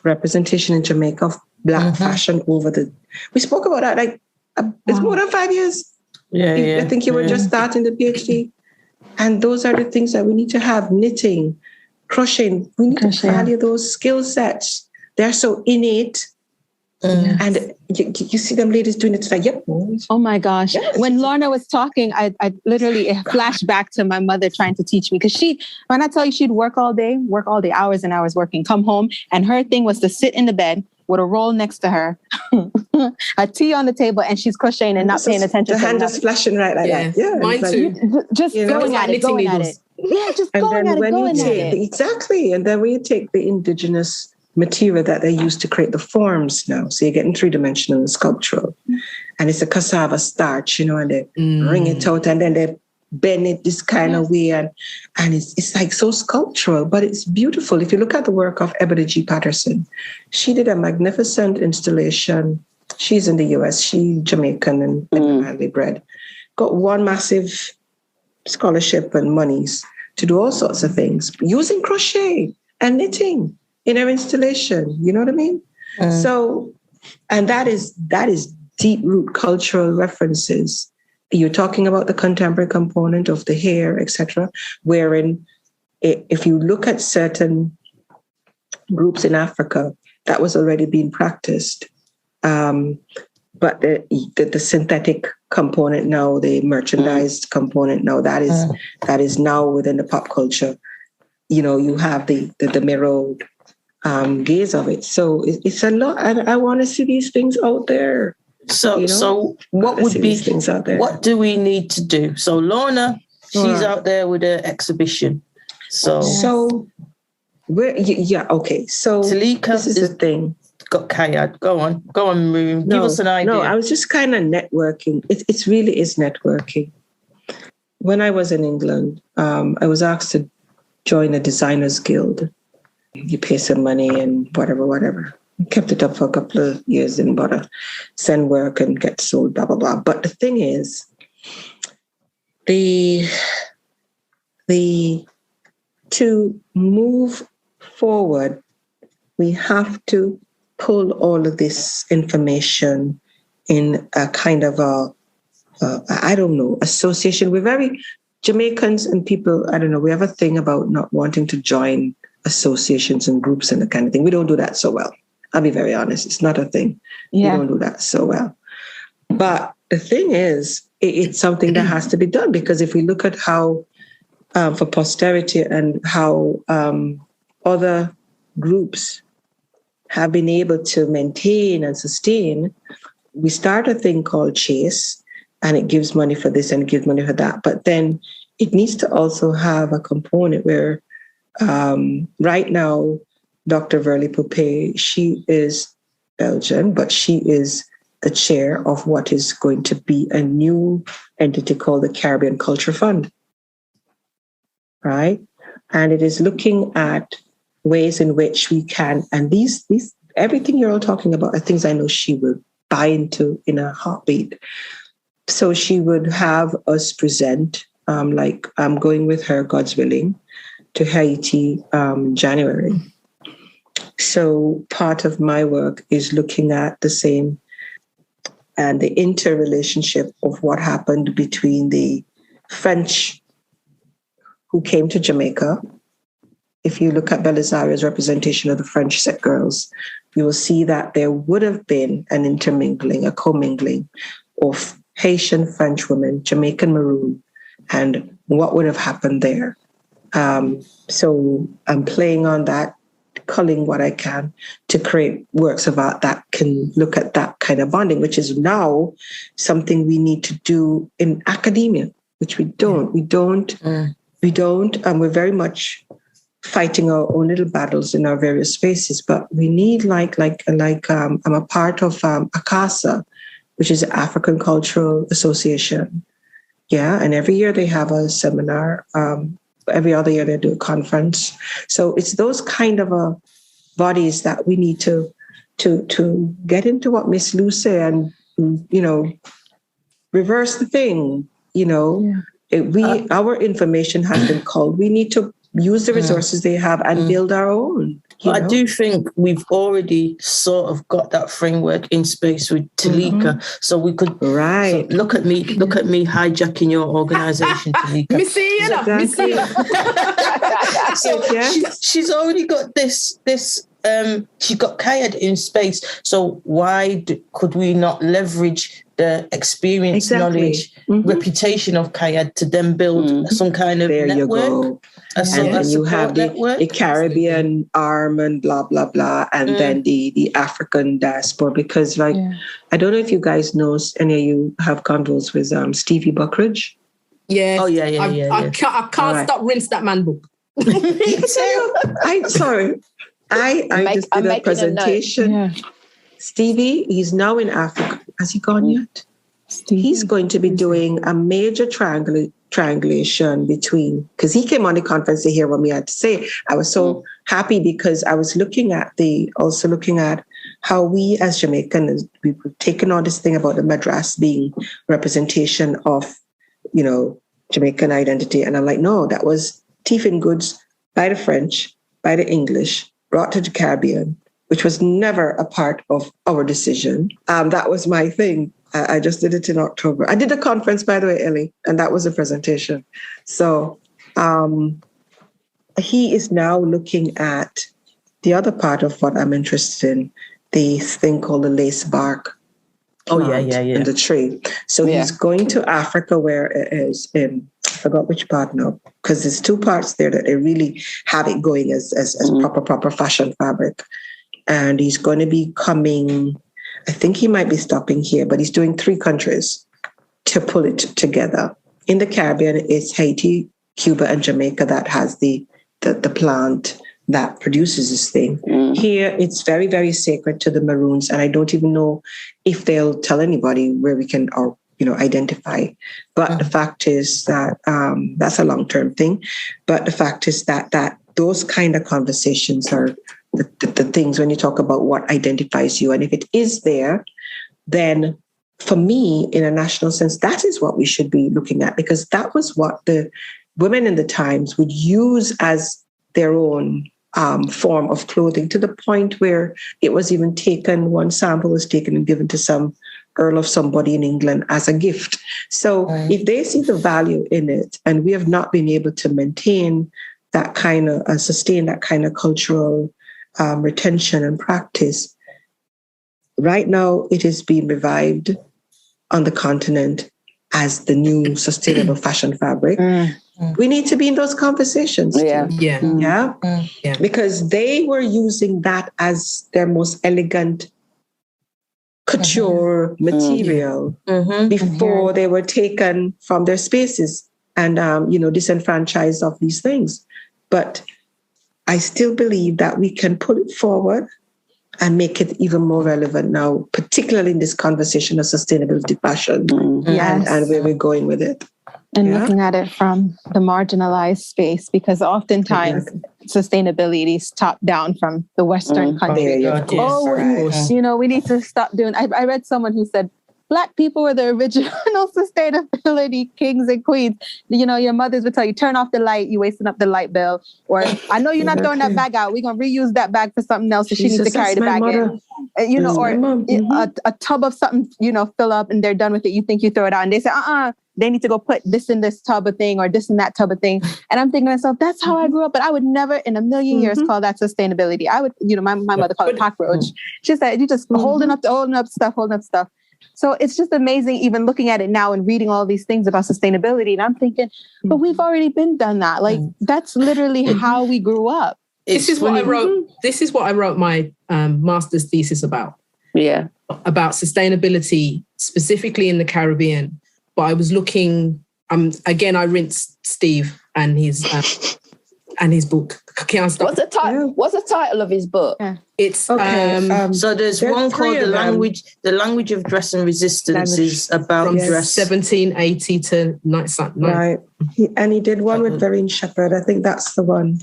representation in Jamaica of Black fashion we spoke about that it's more than 5 years. I think you were just starting the PhD. And those are the things that we need to have: knitting, crocheting. We need to value those skill sets. They're so innate. And you see them ladies doing it. It's like, yep. Oh my gosh. Yes. When Lorna was talking, I literally flashed back to my mother trying to teach me. Because when I tell you she'd work all day, hours and hours working, come home, and her thing was to sit in the bed with a roll next to her, a tea on the table, and she's crocheting and not paying attention. The hand just flashing right like that. Yeah, mine too. Just going at it. Yeah, just going at it. Exactly. And then when you take the indigenous material that they use to create the forms now. So you're getting three-dimensional and sculptural. And it's a cassava starch, and they wring it out and then they bend it this kind of way. And it's like so sculptural, but it's beautiful. If you look at the work of Ebony G. Patterson, she did a magnificent installation She's in the US. She's Jamaican and Mali bred. Got one massive scholarship and monies to do all sorts of things using crochet and knitting in her installation. You know what I mean? So, and that is deep root cultural references. You're talking about the contemporary component of the hair, etc., wherein if you look at certain groups in Africa, that was already being practiced. But the synthetic component now, the merchandised component now, that is now within the pop culture. You know, you have the mirrored gaze of it. So it's a lot, and I want to see these things out there. So what would be things out there? What do we need to do? So Lorna, she's out there with her exhibition. So where? Yeah, okay. So Teleica, this is the thing. Got Kayad. Go on, Miriam. Give us an idea. No, I was just kind of networking. It really is networking. When I was in England, I was asked to join a designers guild. You pay some money and whatever. I kept it up for a couple of years, didn't bother. Send work and get sold, blah, blah, blah. But the thing is, to move forward, we have to pull all of this information in a kind of association. We're very Jamaicans and people, I don't know, we have a thing about not wanting to join associations and groups and that kind of thing. We don't do that so well. I'll be very honest. It's not a thing. Yeah. We don't do that so well. But the thing is, it's something that has to be done, because if we look at how, for posterity and how other groups have been able to maintain and sustain, we start a thing called Chase, and it gives money for this and it gives money for that. But then it needs to also have a component where right now, Dr. Verly Poupé, she is Belgian, but she is the chair of what is going to be a new entity called the Caribbean Culture Fund, right? And it is looking at ways in which we can, and these everything you're all talking about are things I know she would buy into in a heartbeat. So she would have us present, like I'm going with her, God's willing, to Haiti January. So part of my work is looking at the same and the interrelationship of what happened between the French who came to Jamaica. If you look at Belisarius' representation of the French set girls, you will see that there would have been an intermingling, a commingling of Haitian French women, Jamaican Maroon, and what would have happened there. So I'm playing on that, culling what I can to create works of art that can look at that kind of bonding, which is now something we need to do in academia, which we don't. We don't, and we're very much fighting our own little battles in our various spaces. But we need I'm a part of ACASA, which is the African Cultural Association. Yeah, and every year they have a seminar. Every other year they do a conference. So it's those kind of bodies that we need to get into what Miss Lou said and, reverse the thing. Our information has been culled. We need to use the resources they have and build our own. I do think we've already sort of got that framework in space with Teleica. So we could So look at me hijacking your organization, Teleica. She's already got this she's got Kayad in space. So why could we not leverage the experience, knowledge, reputation of Kayad to then build some kind of network? You go. And you have the Caribbean arm and blah, blah, blah. And then the African diaspora. Because I don't know if you guys know, any of you have convos with Stevie Buckridge. Yeah. Oh, yeah. I can't stop rinse that man book. I'm sorry. I just did a presentation. Stevie, he's now in Africa. Has he gone yet? He's going to be doing a major triangulation between, because he came on the conference to hear what we had to say. I was so happy because I was looking at how we as Jamaicans, we've taken on this thing about the Madras being representation of, Jamaican identity. And I'm like, no, that was thief in goods by the French, by the English, brought to the Caribbean, which was never a part of our decision. That was my thing. I just did it in October. I did a conference, by the way, Elli, and that was a presentation. So he is now looking at the other part of what I'm interested in, the thing called the lace bark. And the tree. So he's going to Africa, where it is in, I forgot which part now, because there's two parts there that they really have it going as proper fashion fabric. And he's going to be coming, I think he might be stopping here, but he's doing 3 countries to pull it together. In the Caribbean, it's Haiti, Cuba, and Jamaica that has the plant that produces this thing. Here, it's very, very sacred to the Maroons, and I don't even know if they'll tell anybody where we can identify. But the fact is that that's a long-term thing. But the fact is that those kind of conversations are the things when you talk about what identifies you. And if it is there, then for me, in a national sense, that is what we should be looking at, because that was what the women in the times would use as their own form of clothing, to the point where it was even taken, one sample was taken and given to some earl of somebody in England as a gift. So if they see the value in it, and we have not been able to maintain that kind of, sustain that kind of cultural retention and practice, right now it is being revived on the continent as the new sustainable fashion fabric. We need to be in those conversations. Because they were using that as their most elegant couture material before they were taken from their spaces and disenfranchised of these things. But I still believe that we can pull it forward and make it even more relevant now, particularly in this conversation of sustainability fashion and where we're going with it. And looking at it from the marginalized space, because oftentimes sustainability is top down from the Western country. We need to stop doing. I read someone who said, Black people were the original sustainability kings and queens. Your mothers would tell you, turn off the light, you wasting up the light bill. Or, I know you're not throwing that bag out. We're going to reuse that bag for something else. So she needs to carry the bag in. A tub of something, fill up and they're done with it. You think you throw it out. And they say, they need to go put this in this tub of thing or this in that tub of thing. And I'm thinking to myself, that's how I grew up. But I would never in a million years call that sustainability. I would, my mother called it cockroach. She said, you just holding up stuff. So it's just amazing, even looking at it now and reading all these things about sustainability. And I'm thinking, but we've already been done that. Like, that's literally how we grew up. This is what I wrote. This is what I wrote my master's thesis about. Yeah. About sustainability, specifically in the Caribbean. But I was looking, again, I rinsed Steve and his book. What's the title of his book? Yeah. It's so there's one called the language of dress and resistance is about from dress 1780 to 19. Right. He did one with Vereen Shepherd. I think that's the one.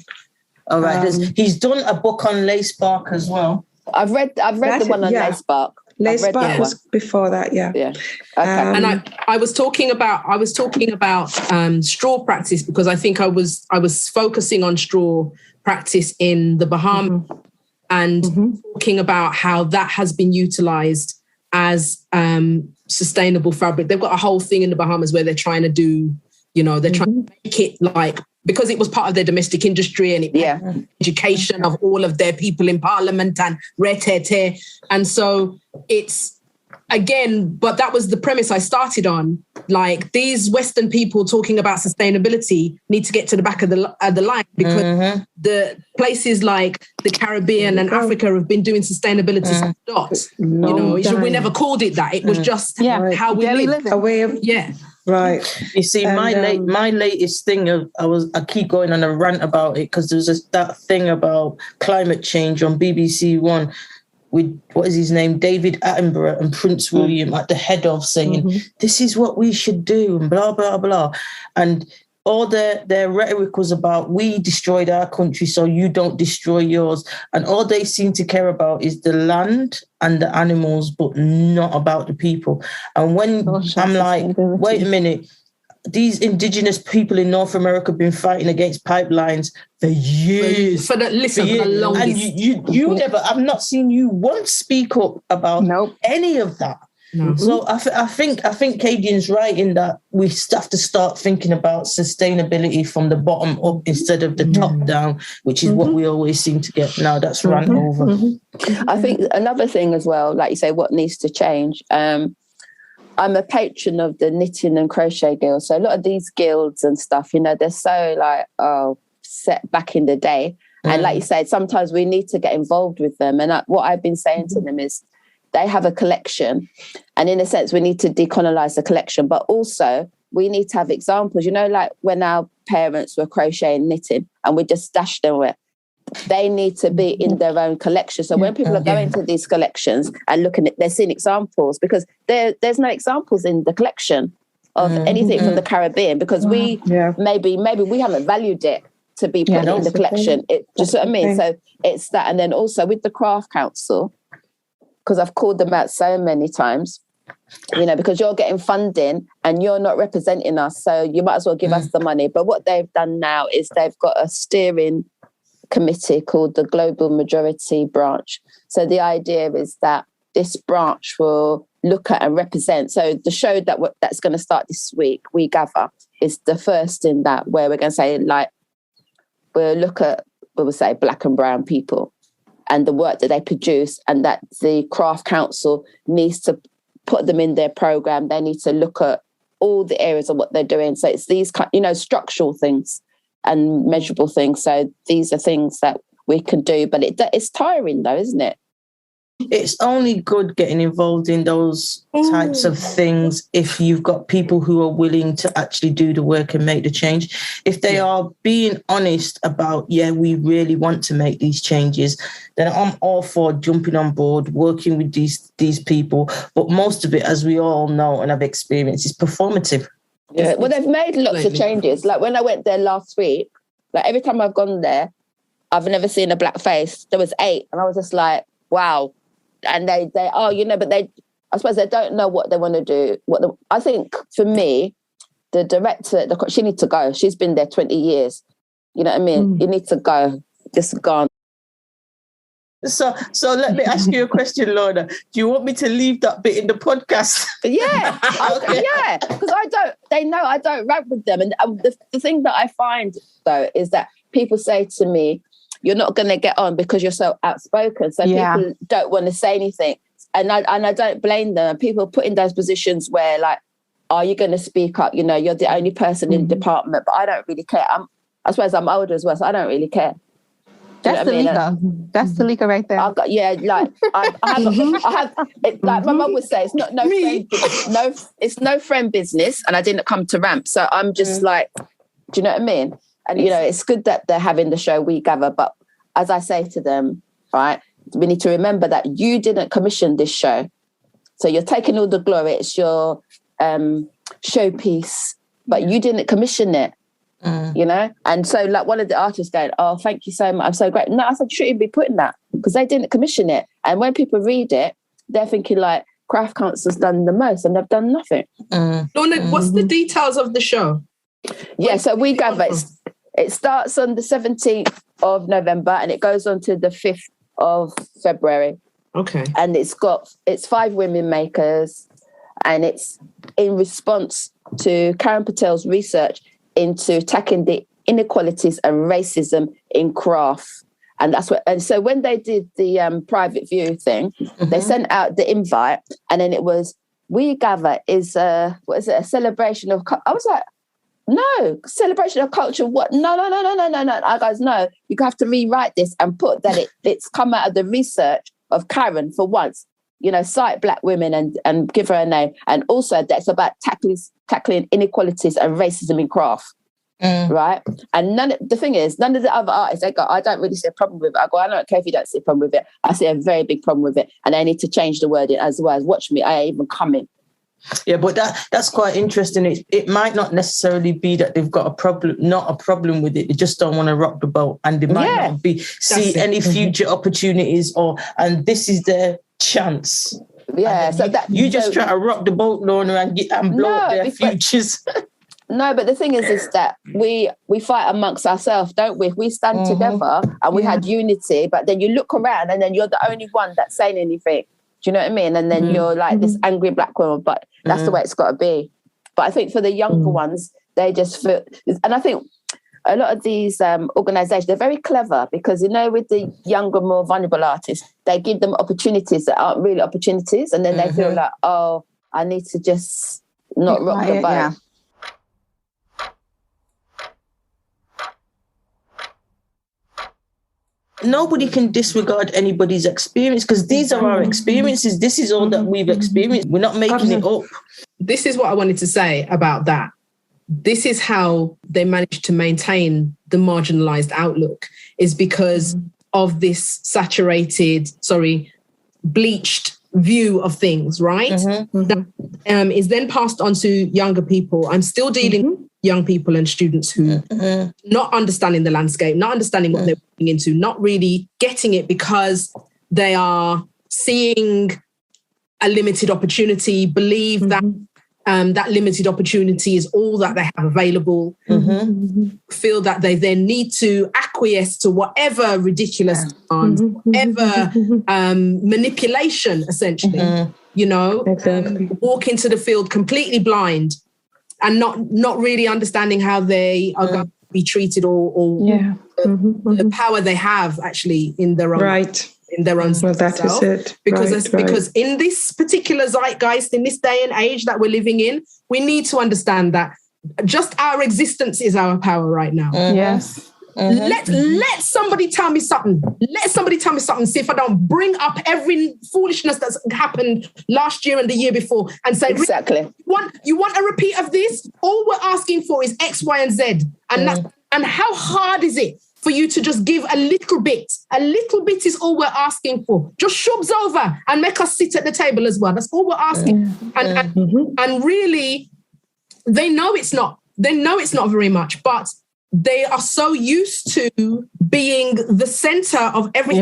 All right. He's done a book on lace bark as well. I've read the one on lace bark. Lace bark was before that, yeah. Okay. And I was talking about straw practice, because I think I was focusing on straw practice in the Bahamas and talking about how that has been utilized as sustainable fabric. They've got a whole thing in the Bahamas where they're trying to do, they're trying to make it like, because it was part of their domestic industry and education of all of their people in parliament and re-te-te. And so it's, again, but that was the premise I started on. Like, these Western people talking about sustainability need to get to the back of the line, because the places like the Caribbean and Africa have been doing sustainability since dot. We never called it that. It was just how we live. A way of right. You see, my latest thing I keep going on a rant about it, because there was that thing about climate change on BBC One with, what is his name, David Attenborough and Prince William at the head of, saying this is what we should do and blah blah blah. And all their rhetoric was about, we destroyed our country, so you don't destroy yours. And all they seem to care about is the land and the animals, but not about the people. And when I'm like, wait a minute, these indigenous people in North America have been fighting against pipelines for years. For the longest. And you never, I've not seen you once speak up about any of that. Mm-hmm. So I think Kadian's right in that we have to start thinking about sustainability from the bottom up instead of the top down, which is what we always seem to get now. That's run over. Mm-hmm. I think another thing as well, like you say, what needs to change. I'm a patron of the knitting and crochet guild. So a lot of these guilds and stuff, they're so set back in the day. And like you said, sometimes we need to get involved with them. And what I've been saying to them is they have a collection. And in a sense, we need to decolonize the collection. But also we need to have examples, like when our parents were crocheting, knitting, and we just stashed them with. They need to be in their own collection. So when people are going to these collections and looking at, they're seeing examples, because there's no examples in the collection of anything from the Caribbean, because we maybe we haven't valued it to be put in the collection. Just what I mean. So it's that, and then also with the Craft Council, because I've called them out so many times, because you're getting funding and you're not representing us, so you might as well give us the money. But what they've done now is they've got a steering committee called the Global Majority Branch. So the idea is that this branch will look at and represent. So the show that's going to start this week, We Gather, is the first in that, where we're going to say, like, we'll look at, we'll say, Black and brown people and the work that they produce, and that the Craft Council needs to put them in their program. They need to look at all the areas of what they're doing. So it's these, structural things and measurable things. So these are things that we can do, but it's tiring though, isn't it? It's only good getting involved in those types of things if you've got people who are willing to actually do the work and make the change. If they are being honest about, we really want to make these changes, then I'm all for jumping on board, working with these people. But most of it, as we all know and have experienced, is performative. Yeah, well, they've made lots of changes. Like when I went there last week, like every time I've gone there, I've never seen a black face. There was 8, and I was just like, wow. And they but I suppose they don't know what they want to do. I think for me, the director, she needs to go. She's been there 20 years. You know what I mean? You need to go. Just gone. So let me ask you a question, Lorna. Do you want me to leave that bit in the podcast? Yeah. Okay. Yeah. Because they know I don't rap with them. And the thing that I find, though, is that people say to me, you're not going to get on because you're so outspoken. So people don't want to say anything. And I don't blame them. People put in those positions where, like, are you going to speak up? You're the only person in the department, but I don't really care. I suppose I'm older as well, so I don't really care. That's Teleica. That's Teleica right there. I've got, I have, like my mum would say, it's not it's no friend business, and I didn't come to ramp. So I'm just like, do you know what I mean? And, it's good that they're having the show We Gather. But as I say to them, right, we need to remember that you didn't commission this show. So you're taking all the glory. It's your showpiece, but you didn't commission it, And so like one of the artists going, oh, thank you so much. I'm so great. No, I said, you shouldn't be putting that because they didn't commission it. And when people read it, they're thinking like Craft Council's done the most and they've done nothing. Lorna, what's the details of the show? Yeah, so We Gather, it starts on the 17th of November and it goes on to the 5th of February. Okay. And it's 5 women makers, and it's in response to Karen Patel's research into tackling the inequalities and racism in craft. And so when they did the private view thing, they sent out the invite, and then it was, We Gather is a celebration of, I was like, no, celebration of culture. What? No. I goes, no, you have to rewrite this and put that it's come out of the research of Karen for once, cite black women and give her a name. And also that's about tackling inequalities and racism in craft. Right? And the thing is, none of the other artists, they go, I don't really see a problem with it. I go, I don't care if you don't see a problem with it. I see a very big problem with it. And I need to change the wording as well. As watch me, I ain't even coming. Yeah, but that's quite interesting. It might not necessarily be that they've got not a problem with it. They just don't want to rock the boat, and they might not see any future opportunities, and this is their chance. Yeah, so you just try to rock the boat, Lorna, and blow up their futures. No, but the thing is that we fight amongst ourselves, don't we? We stand together and we had unity, but then you look around and then you're the only one that's saying anything. Do you know what I mean? And then you're like this angry black woman, but that's the way it's got to be. But I think for the younger ones, they just feel, and I think a lot of these organisations, they're very clever because, with the younger, more vulnerable artists, they give them opportunities that aren't really opportunities. And then they feel like, oh, I need to just not rock the boat. Yeah. Nobody can disregard anybody's experience because these are our experiences. This is all that we've experienced. We're not making it up. This is what I wanted to say about that. This is how they managed to maintain the marginalized outlook, is because of this bleached view of things, right? That is then passed on to younger people. I'm still dealing with young people and students who not understanding the landscape, not understanding what they're walking into, not really getting it because they are seeing a limited opportunity, believe that that limited opportunity is all that they have available, feel that they then need to acquiesce to whatever ridiculous demands, whatever manipulation, essentially, walk into the field completely blind and not really understanding how they are going to be treated or the power they have actually in their own in their own self. That is it. Because in this particular zeitgeist, in this day and age that we're living in, we need to understand that just our existence is our power right now. Yes. Let somebody tell me something. See if I don't bring up every foolishness that's happened last year and the year before and say, exactly. You want a repeat of this? All we're asking for is X, Y, and Z. And how hard is it for you to just give a little bit? A little bit is all we're asking for. Just shubs over and make us sit at the table as well. That's all we're asking. And really, they know it's not very much, but they are so used to being the center of everything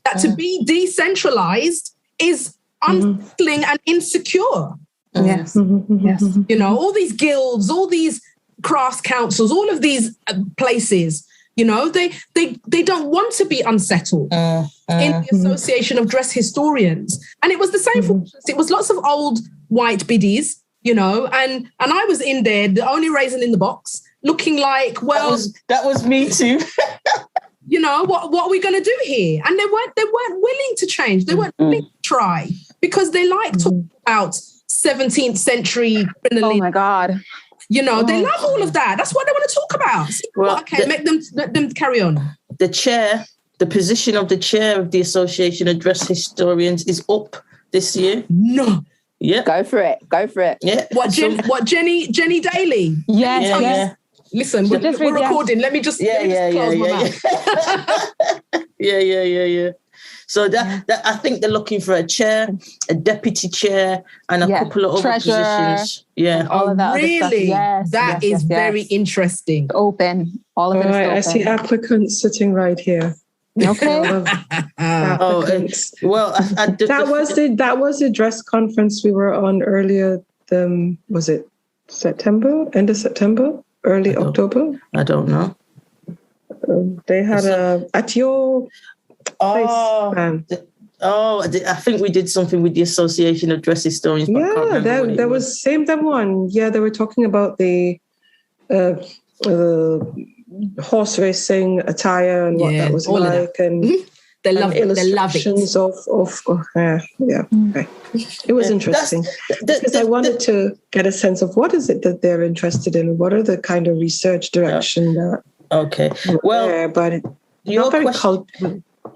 that to be decentralized is unsettling and insecure. Yes. All these guilds, all these crafts councils, all of these places, they don't want to be unsettled in the Association of Dress Historians. And it was the same for us. It was lots of old white biddies, and I was in there, the only raisin in the box, looking like, well, that was me too. What are we going to do here? And they weren't willing to change. They weren't willing to try because they like talking about 17th century crinoline. Oh my God. They love all of that. That's what they want to talk about. Let them carry on. The position of the chair of the Association of Dress Historians is up this year. No. Yeah. Go for it. Yeah. What Jenny Daly? Yes. Listen, we're recording. Let me just close my mouth. Yeah. So that I think they're looking for a chair, a deputy chair, and a couple of other positions. Yeah. All of that. Really? That is very interesting. Open. All of it is open. I see applicants sitting right here. Okay. Applicants. That was the dress conference we were on earlier. Was it September? End of September? Early October? I don't know. They had at your place. I think we did something with the Association of Dress Historians. Yeah, there was that one. Yeah, they were talking about the horse racing attire and what that was like, and they love it. Illustrations of okay. It was interesting because I wanted to get a sense of what is it that they're interested in, what are the kind of research direction that. Okay, well, there, but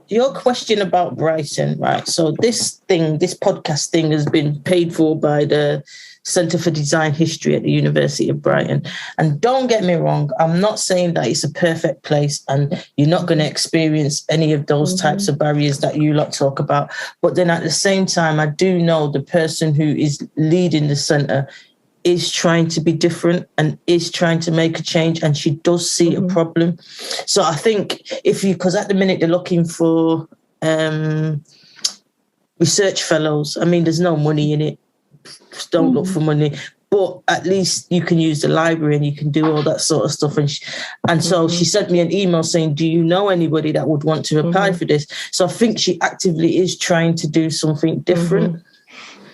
your question about Brighton, right? So this podcast thing has been paid for by the Centre for Design History at the University of Brighton. And don't get me wrong, I'm not saying that it's a perfect place and you're not going to experience any of those types of barriers that you lot talk about. But then at the same time, I do know the person who is leading the centre is trying to be different and is trying to make a change, and she does see a problem. So I think because at the minute they're looking for research fellows. I mean, there's no money in it. Just don't look for money. But at least you can use the library and you can do all that sort of stuff. And so she sent me an email saying, do you know anybody that would want to apply for this? So I think she actively is trying to do something different.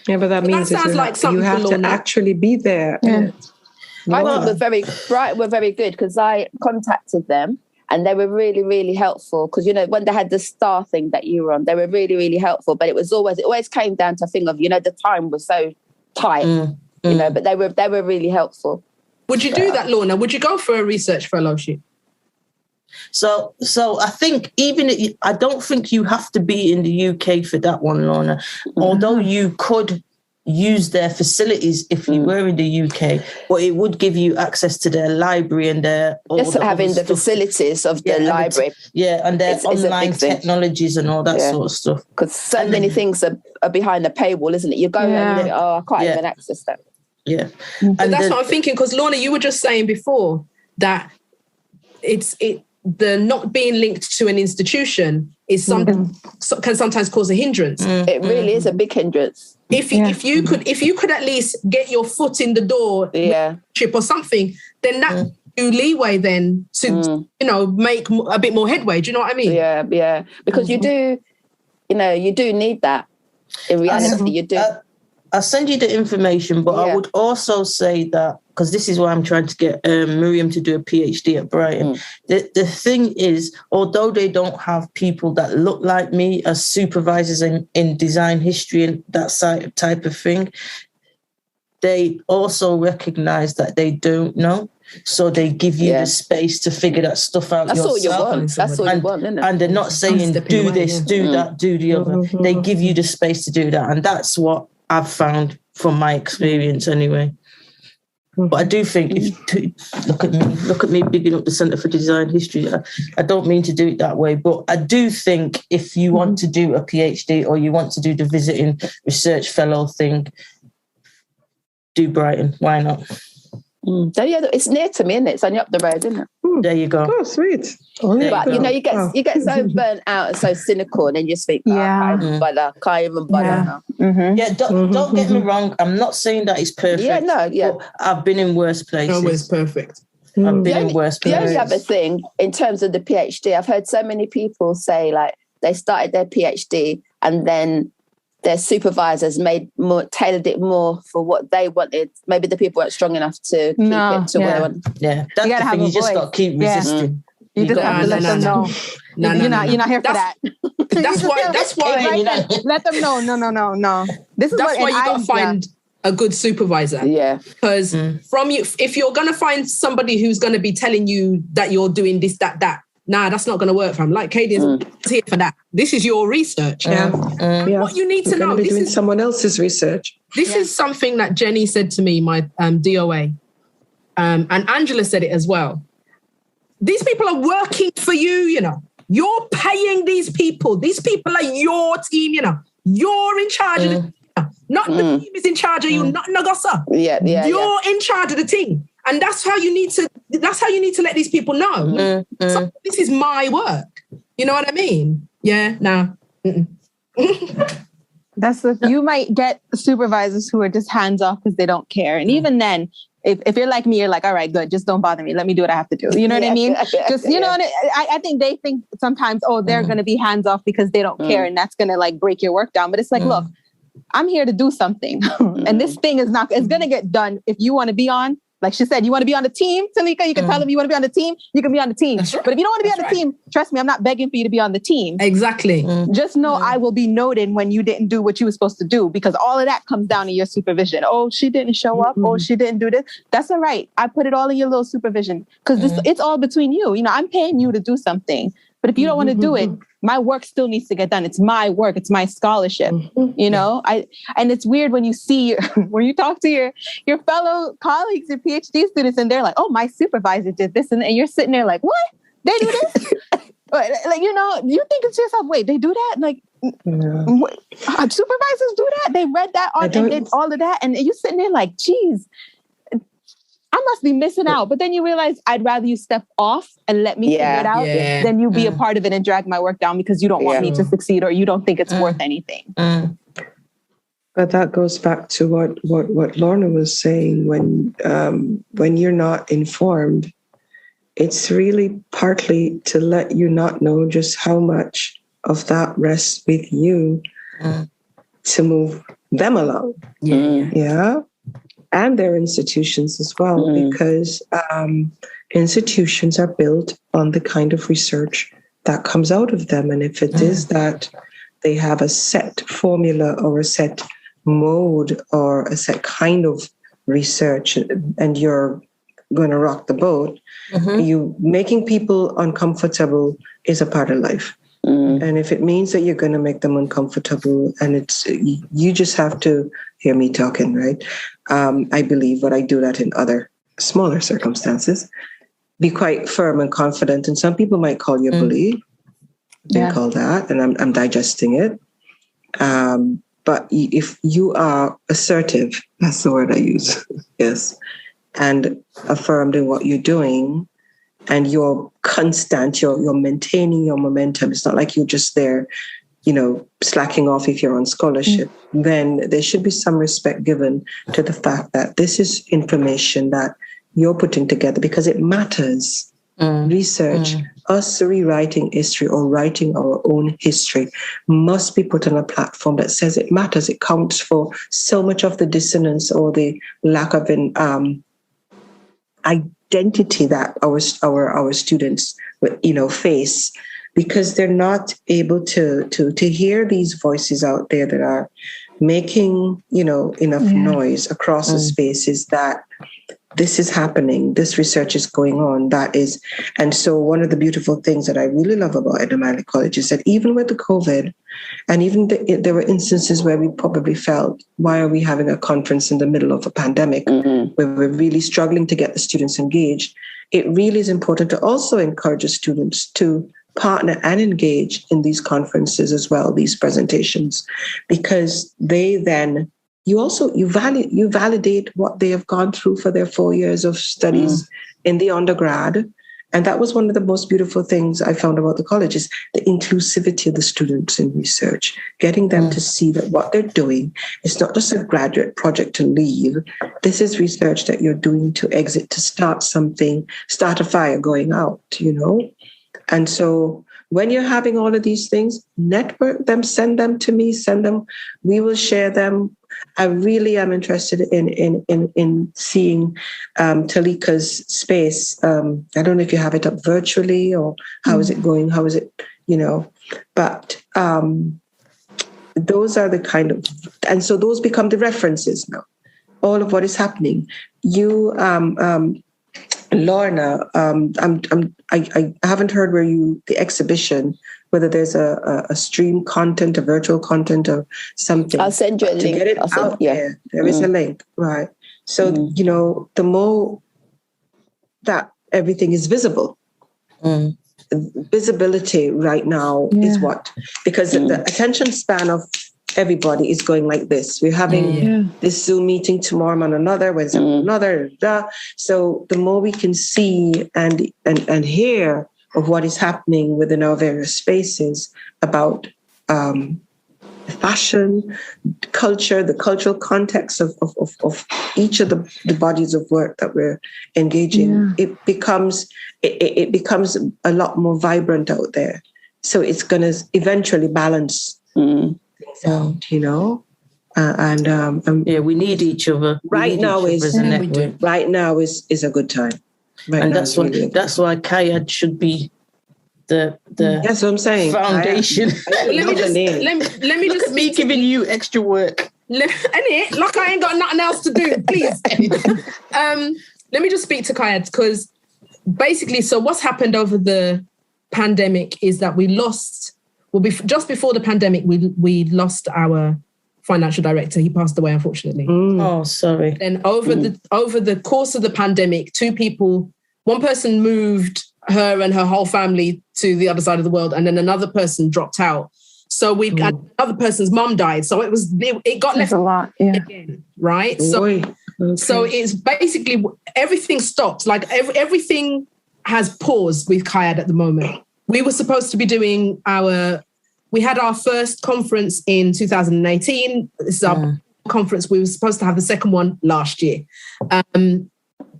Yeah, but that means that sounds like something you have to actually be there. Yeah. Brighton were very good because I contacted them and they were really, really helpful because, when they had the star thing that you were on, they were really, really helpful. But it always came down to a thing of, the time was so tight, but they were really helpful. Would you do that, Lorna? Would you go for a research fellowship? So I think I don't think you have to be in the UK for that one, Lorna, although you could use their facilities if you were in the UK, but it would give you access to their library and just having the facilities of the library. And their online technologies and all that sort of stuff. Because so many things are behind the paywall, isn't it? You go and I can't even access that. Yeah. But that's what I'm thinking, because Lorna, you were just saying before that the not being linked to an institution is something can sometimes cause a hindrance. It really is a big hindrance. If you could at least get your foot in the door, or something, then that you leeway then to make a bit more headway. Do you know what I mean? Yeah, because you do need that. In reality, you do. I'll send you the information, but I would also say that, because this is why I'm trying to get Miriam to do a PhD at Brighton. The thing is, although they don't have people that look like me as supervisors in design history and that type of thing, they also recognize that they don't know. So they give you the space to figure that stuff out yourself. That's all you want, isn't it? And they're not saying, do this, do that, do the other. They give you the space to do that. And that's what I've found from my experience anyway. But I do think, look at me bigging up the Centre for Design History. I don't mean to do it that way, but I do think if you want to do a PhD or you want to do the visiting research fellow thing, do Brighton. Why not? It's near to me, isn't it? It's only up the road, isn't it? There you go. Oh, sweet. But you get so burnt out and so cynical, and then you just think, can't even bother now. Don't get me wrong. I'm not saying that it's perfect. But I've been in worse places. Always perfect. I've been in worse places. The only other thing, in terms of the PhD, I've heard so many people say, like, they started their PhD and then their supervisors tailored it more for what they wanted. Maybe the people weren't strong enough to keep it to what they wanted. Yeah, that's the thing. You just got to keep resisting. You just have to let them know. You're not here for that. That's why. Let them know. No. That's why you got to find a good supervisor. Yeah, because from you, if you're going to find somebody who's going to be telling you that you're doing this, that. Nah, that's not going to work for him. Like Kadian's here for that. This is your research. What you need to know. This is someone else's research. This is something that Jenny said to me, my DOA, and Angela said it as well. These people are working for you. You're paying these people. These people are your team. You're in charge of the team. Not the team is in charge of you. Not Nagasa. You're in charge of the team. And that's how you need to let these people know. So this is my work. You know what I mean? Yeah, no. You might get supervisors who are just hands off because they don't care. And even then, if you're like me, you're like, all right, good, just don't bother me. Let me do what I have to do. You know what I mean? Just, I think they think sometimes, they're going to be hands off because they don't care. And that's going to like break your work down. But it's like, look, I'm here to do something. And this thing it's going to get done if you want to be on. Like she said, you want to be on the team, Teleica, you can tell them you want to be on the team, you can be on the team. Right. But if you don't want to be on the team, trust me, I'm not begging for you to be on the team. Exactly. Just know I will be noted when you didn't do what you were supposed to do, because all of that comes down to your supervision. Oh, she didn't show up. Oh, she didn't do this. That's all right. I put it all in your little supervision because it's all between you. I'm paying you to do something. But if you don't want to do it, my work still needs to get done. It's my work. It's my scholarship. You know, and it's weird when you see, when you talk to your fellow colleagues, your PhD students, and they're like, oh, my supervisor did this. And you're sitting there like, what? They do this? Like, you know, you think to yourself, wait, they do that? Like, supervisors do that? They read that on and did all of that. And you're sitting there like, geez, I must be missing out. But then you realize I'd rather you step off and let me figure it out than you be a part of it and drag my work down because you don't want me to succeed or you don't think it's worth anything. But that goes back to what Lorna was saying when you're not informed. It's really partly to let you not know just how much of that rests with you to move them along. Yeah. And their institutions as well, because institutions are built on the kind of research that comes out of them. And if it is that they have a set formula or a set mode or a set kind of research and you're going to rock the boat, you making people uncomfortable is a part of life. And if it means that you're going to make them uncomfortable and it's, you just have to hear me talking, right? I believe, but I do that in other smaller circumstances. Be quite firm and confident. And some people might call you a bully. They call that, and I'm digesting it. But if you are assertive, that's the word I use, yes, and affirmed in what you're doing, and you're constant, you're maintaining your momentum. It's not like you're just there, slacking off if you're on scholarship. Then there should be some respect given to the fact that this is information that you're putting together because it matters. Research, us rewriting history or writing our own history must be put on a platform that says it matters. It counts for so much of the dissonance or the lack of an identity that our students face, because they're not able to hear these voices out there that are making enough noise across the spaces that this is happening, this research is going on, and so one of the beautiful things that I really love about Edinburgh College is that even with the COVID, and even there were instances where we probably felt, why are we having a conference in the middle of a pandemic where we're really struggling to get the students engaged? It really is important to also encourage the students to partner and engage in these conferences as well, these presentations, because they then you validate what they have gone through for their 4 years of studies in the undergrad. And that was one of the most beautiful things I found about the college is the inclusivity of the students in research, getting them to see that what they're doing is not just a graduate project to leave. This is research that you're doing to exit, to start something, start a fire going out, And so when you're having all of these things, network them, send them to me, we will share them. I really am interested in seeing Teleica's space. I don't know if you have it up virtually or how is it going? How is it, but those are the kind of, and so those become the references now. All of what is happening. You, Lorna, I haven't heard the exhibition, whether there's a stream content, a virtual content or something. I'll send you a link. To get it out there, there is a link, right? So, the more that everything is visible, visibility right now is what? Because the attention span of everybody is going like this. We're having this Zoom meeting tomorrow on another, Wednesday on another. So the more we can see and hear of what is happening within our various spaces about fashion, culture, the cultural context of each of the bodies of work that we're engaging, it becomes a lot more vibrant out there. So it's going to eventually balance things out, we need each other. Right now is a good time. And that's why Kayad should be the that's what I'm saying. Foundation. Let me just me giving you extra work. Like I ain't got nothing else to do, please. Let me just speak to Kayad, because basically, so what's happened over the pandemic is that we lost, just before the pandemic, we lost our financial director. He passed away, unfortunately. Oh, sorry. And over the course of the pandemic, one person moved her and her whole family to the other side of the world, and then another person dropped out. So another person's mum died. So it got left a lot, again, right? So it's basically everything stopped. Like everything has paused with Kayad at the moment. We were supposed to be doing we had our first conference in 2018. This is our conference. We were supposed to have the second one last year.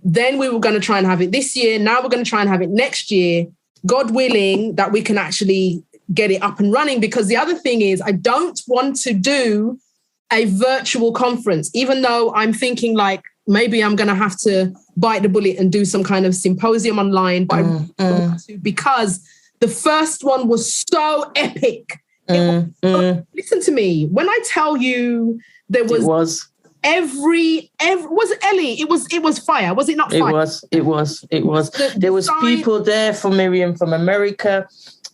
Then we were going to try and have it this year. Now we're going to try and have it next year. God willing that we can actually get it up and running, because the other thing is I don't want to do a virtual conference, even though I'm thinking like maybe I'm going to have to bite the bullet and do some kind of symposium online, but I really don't want to, because the first one was so epic. Listen to me. When I tell you there was every was it Elli? It was fire. Was it not fire? It was. There was people there from Miriam from America.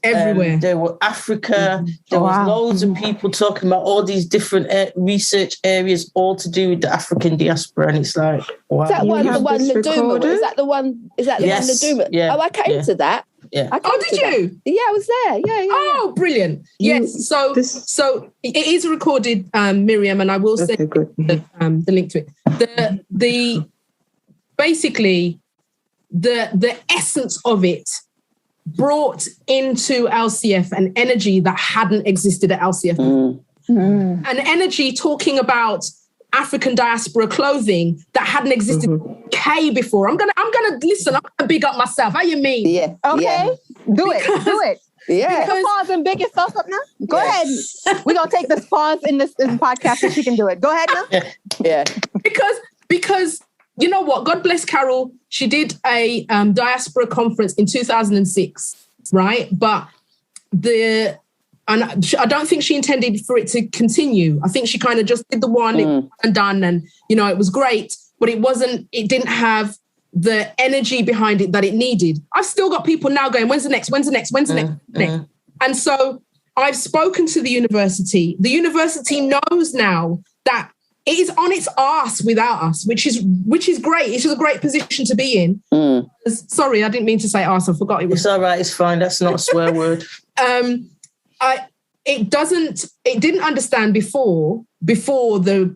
Everywhere. There were Africa. There was loads of people talking about all these different research areas, all to do with the African diaspora. And it's like, wow. Is that one Laduma? Is that the one? Is that the one Laduma? Yeah. Oh, I came to that. Yeah. Did you? Yeah, I was there. Yeah. Oh, brilliant. Yes. So it is recorded, Miriam, and I will send the link to it. Basically the essence of it brought into LCF an energy that hadn't existed at LCF. An energy talking about African diaspora clothing that hadn't existed in UK before. I'm gonna listen. I'm gonna big up myself. How you mean? Yeah. Okay. Yeah. Do it. Yeah. Because, pause and big yourself up now. Go ahead. We're gonna take this pause in this podcast so she can do it. Go ahead now. Yeah. Because you know what? God bless Carol. She did a diaspora conference in 2006, right? But I don't think she intended for it to continue. I think she kind of just did the one and done, and it was great, but it didn't have the energy behind it that it needed. I've still got people now going, when's the next? And so I've spoken to the university. The university knows now that it is on its arse without us, which is great. It's just a great position to be in. Sorry, I didn't mean to say arse. I forgot it was. It's all right. It's fine. That's not a swear word. It didn't understand before the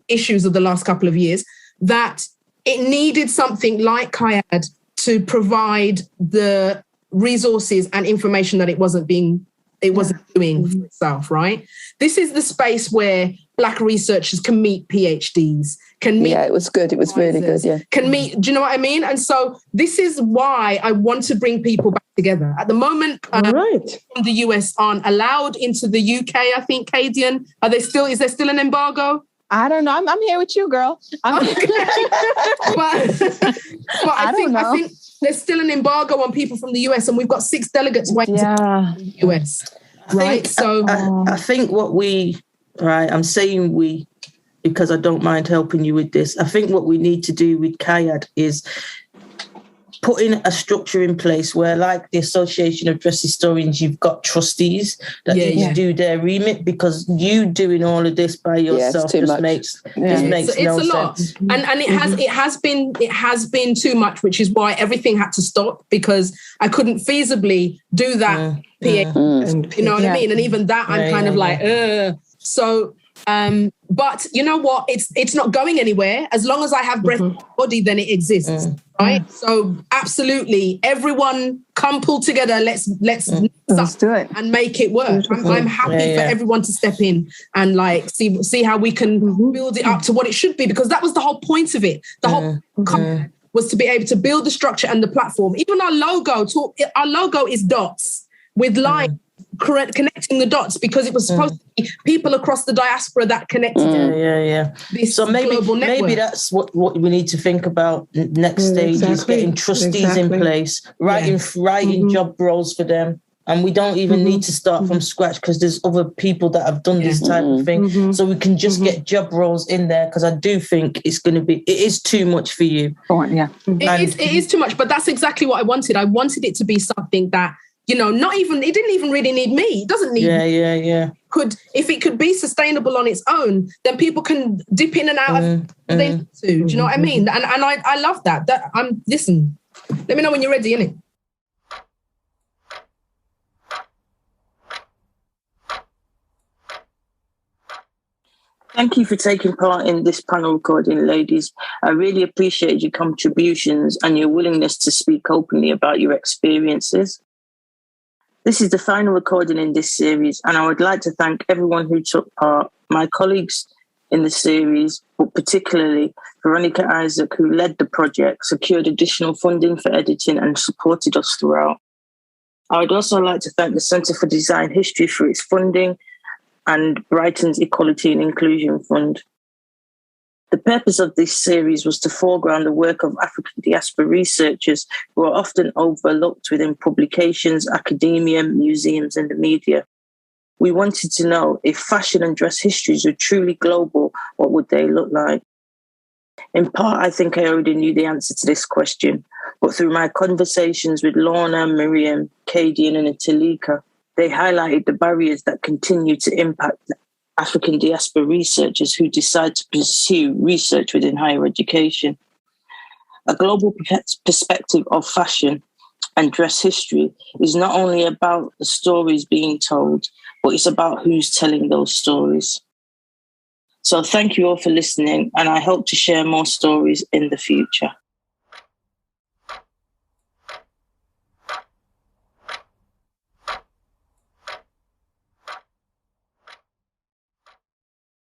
issues of the last couple of years that it needed something like Kayad to provide the resources and information that it wasn't doing for itself, right? This is the space where Black researchers can meet PhDs, can meet. Yeah, it was good. It was really good. Yeah. Can meet. Do you know what I mean? And so this is why I want to bring people back together. At the moment, the US aren't allowed into the UK. I think, Kadian, is there still an embargo? I don't know. I'm here with you, girl. but I think there's still an embargo on people from the US, and we've got 6 delegates waiting to the US. Right. I think what I'm saying we, because I don't mind helping you with this. I think what we need to do with Kayad is putting a structure in place where, like the Association of Dress Historians, you've got trustees that need to do their remit, because you doing all of this by yourself makes no sense. It's a lot. And it has been too much, which is why everything had to stop, because I couldn't feasibly do that. You know what I mean? And even that, I'm kind of like, So, but you know what? It's not going anywhere. As long as I have breath in my body, then it exists, right? So, absolutely, everyone come pull together. Let's do it and make it work. I'm happy for everyone to step in and like see how we can build it up to what it should be, because that was the whole point of it. The whole was to be able to build the structure and the platform. Even our logo is dots with lines. Connecting the dots, because it was supposed to be people across the diaspora that connected. This global network. Maybe that's what we need to think about. Next stage is getting trustees in place, writing job roles for them, and we don't even need to start from scratch, because there's other people that have done this type of thing. So we can just get job roles in there, because I do think it is too much for you. It is too much, but that's exactly what I wanted. I wanted it to be something that not even, it didn't even really need me. It doesn't need me. Yeah. If it could be sustainable on its own, then people can dip in and out of what they need to. Do you know what I mean? And I love that. Listen, let me know when you're ready, innit? Thank you for taking part in this panel recording, ladies. I really appreciate your contributions and your willingness to speak openly about your experiences. This is the final recording in this series, and I would like to thank everyone who took part, my colleagues in the series, but particularly Veronica Isaac, who led the project, secured additional funding for editing and supported us throughout. I would also like to thank the Centre for Design History for its funding and Brighton's Equality and Inclusion Fund. The purpose of this series was to foreground the work of African diaspora researchers who are often overlooked within publications, academia, museums, and the media. We wanted to know if fashion and dress histories were truly global, what would they look like? In part, I think I already knew the answer to this question, but through my conversations with Lorna, Miriam, Kadian, and Teleica, they highlighted the barriers that continue to impact African diaspora researchers who decide to pursue research within higher education. A global perspective of fashion and dress history is not only about the stories being told, but it's about who's telling those stories. So thank you all for listening, and I hope to share more stories in the future.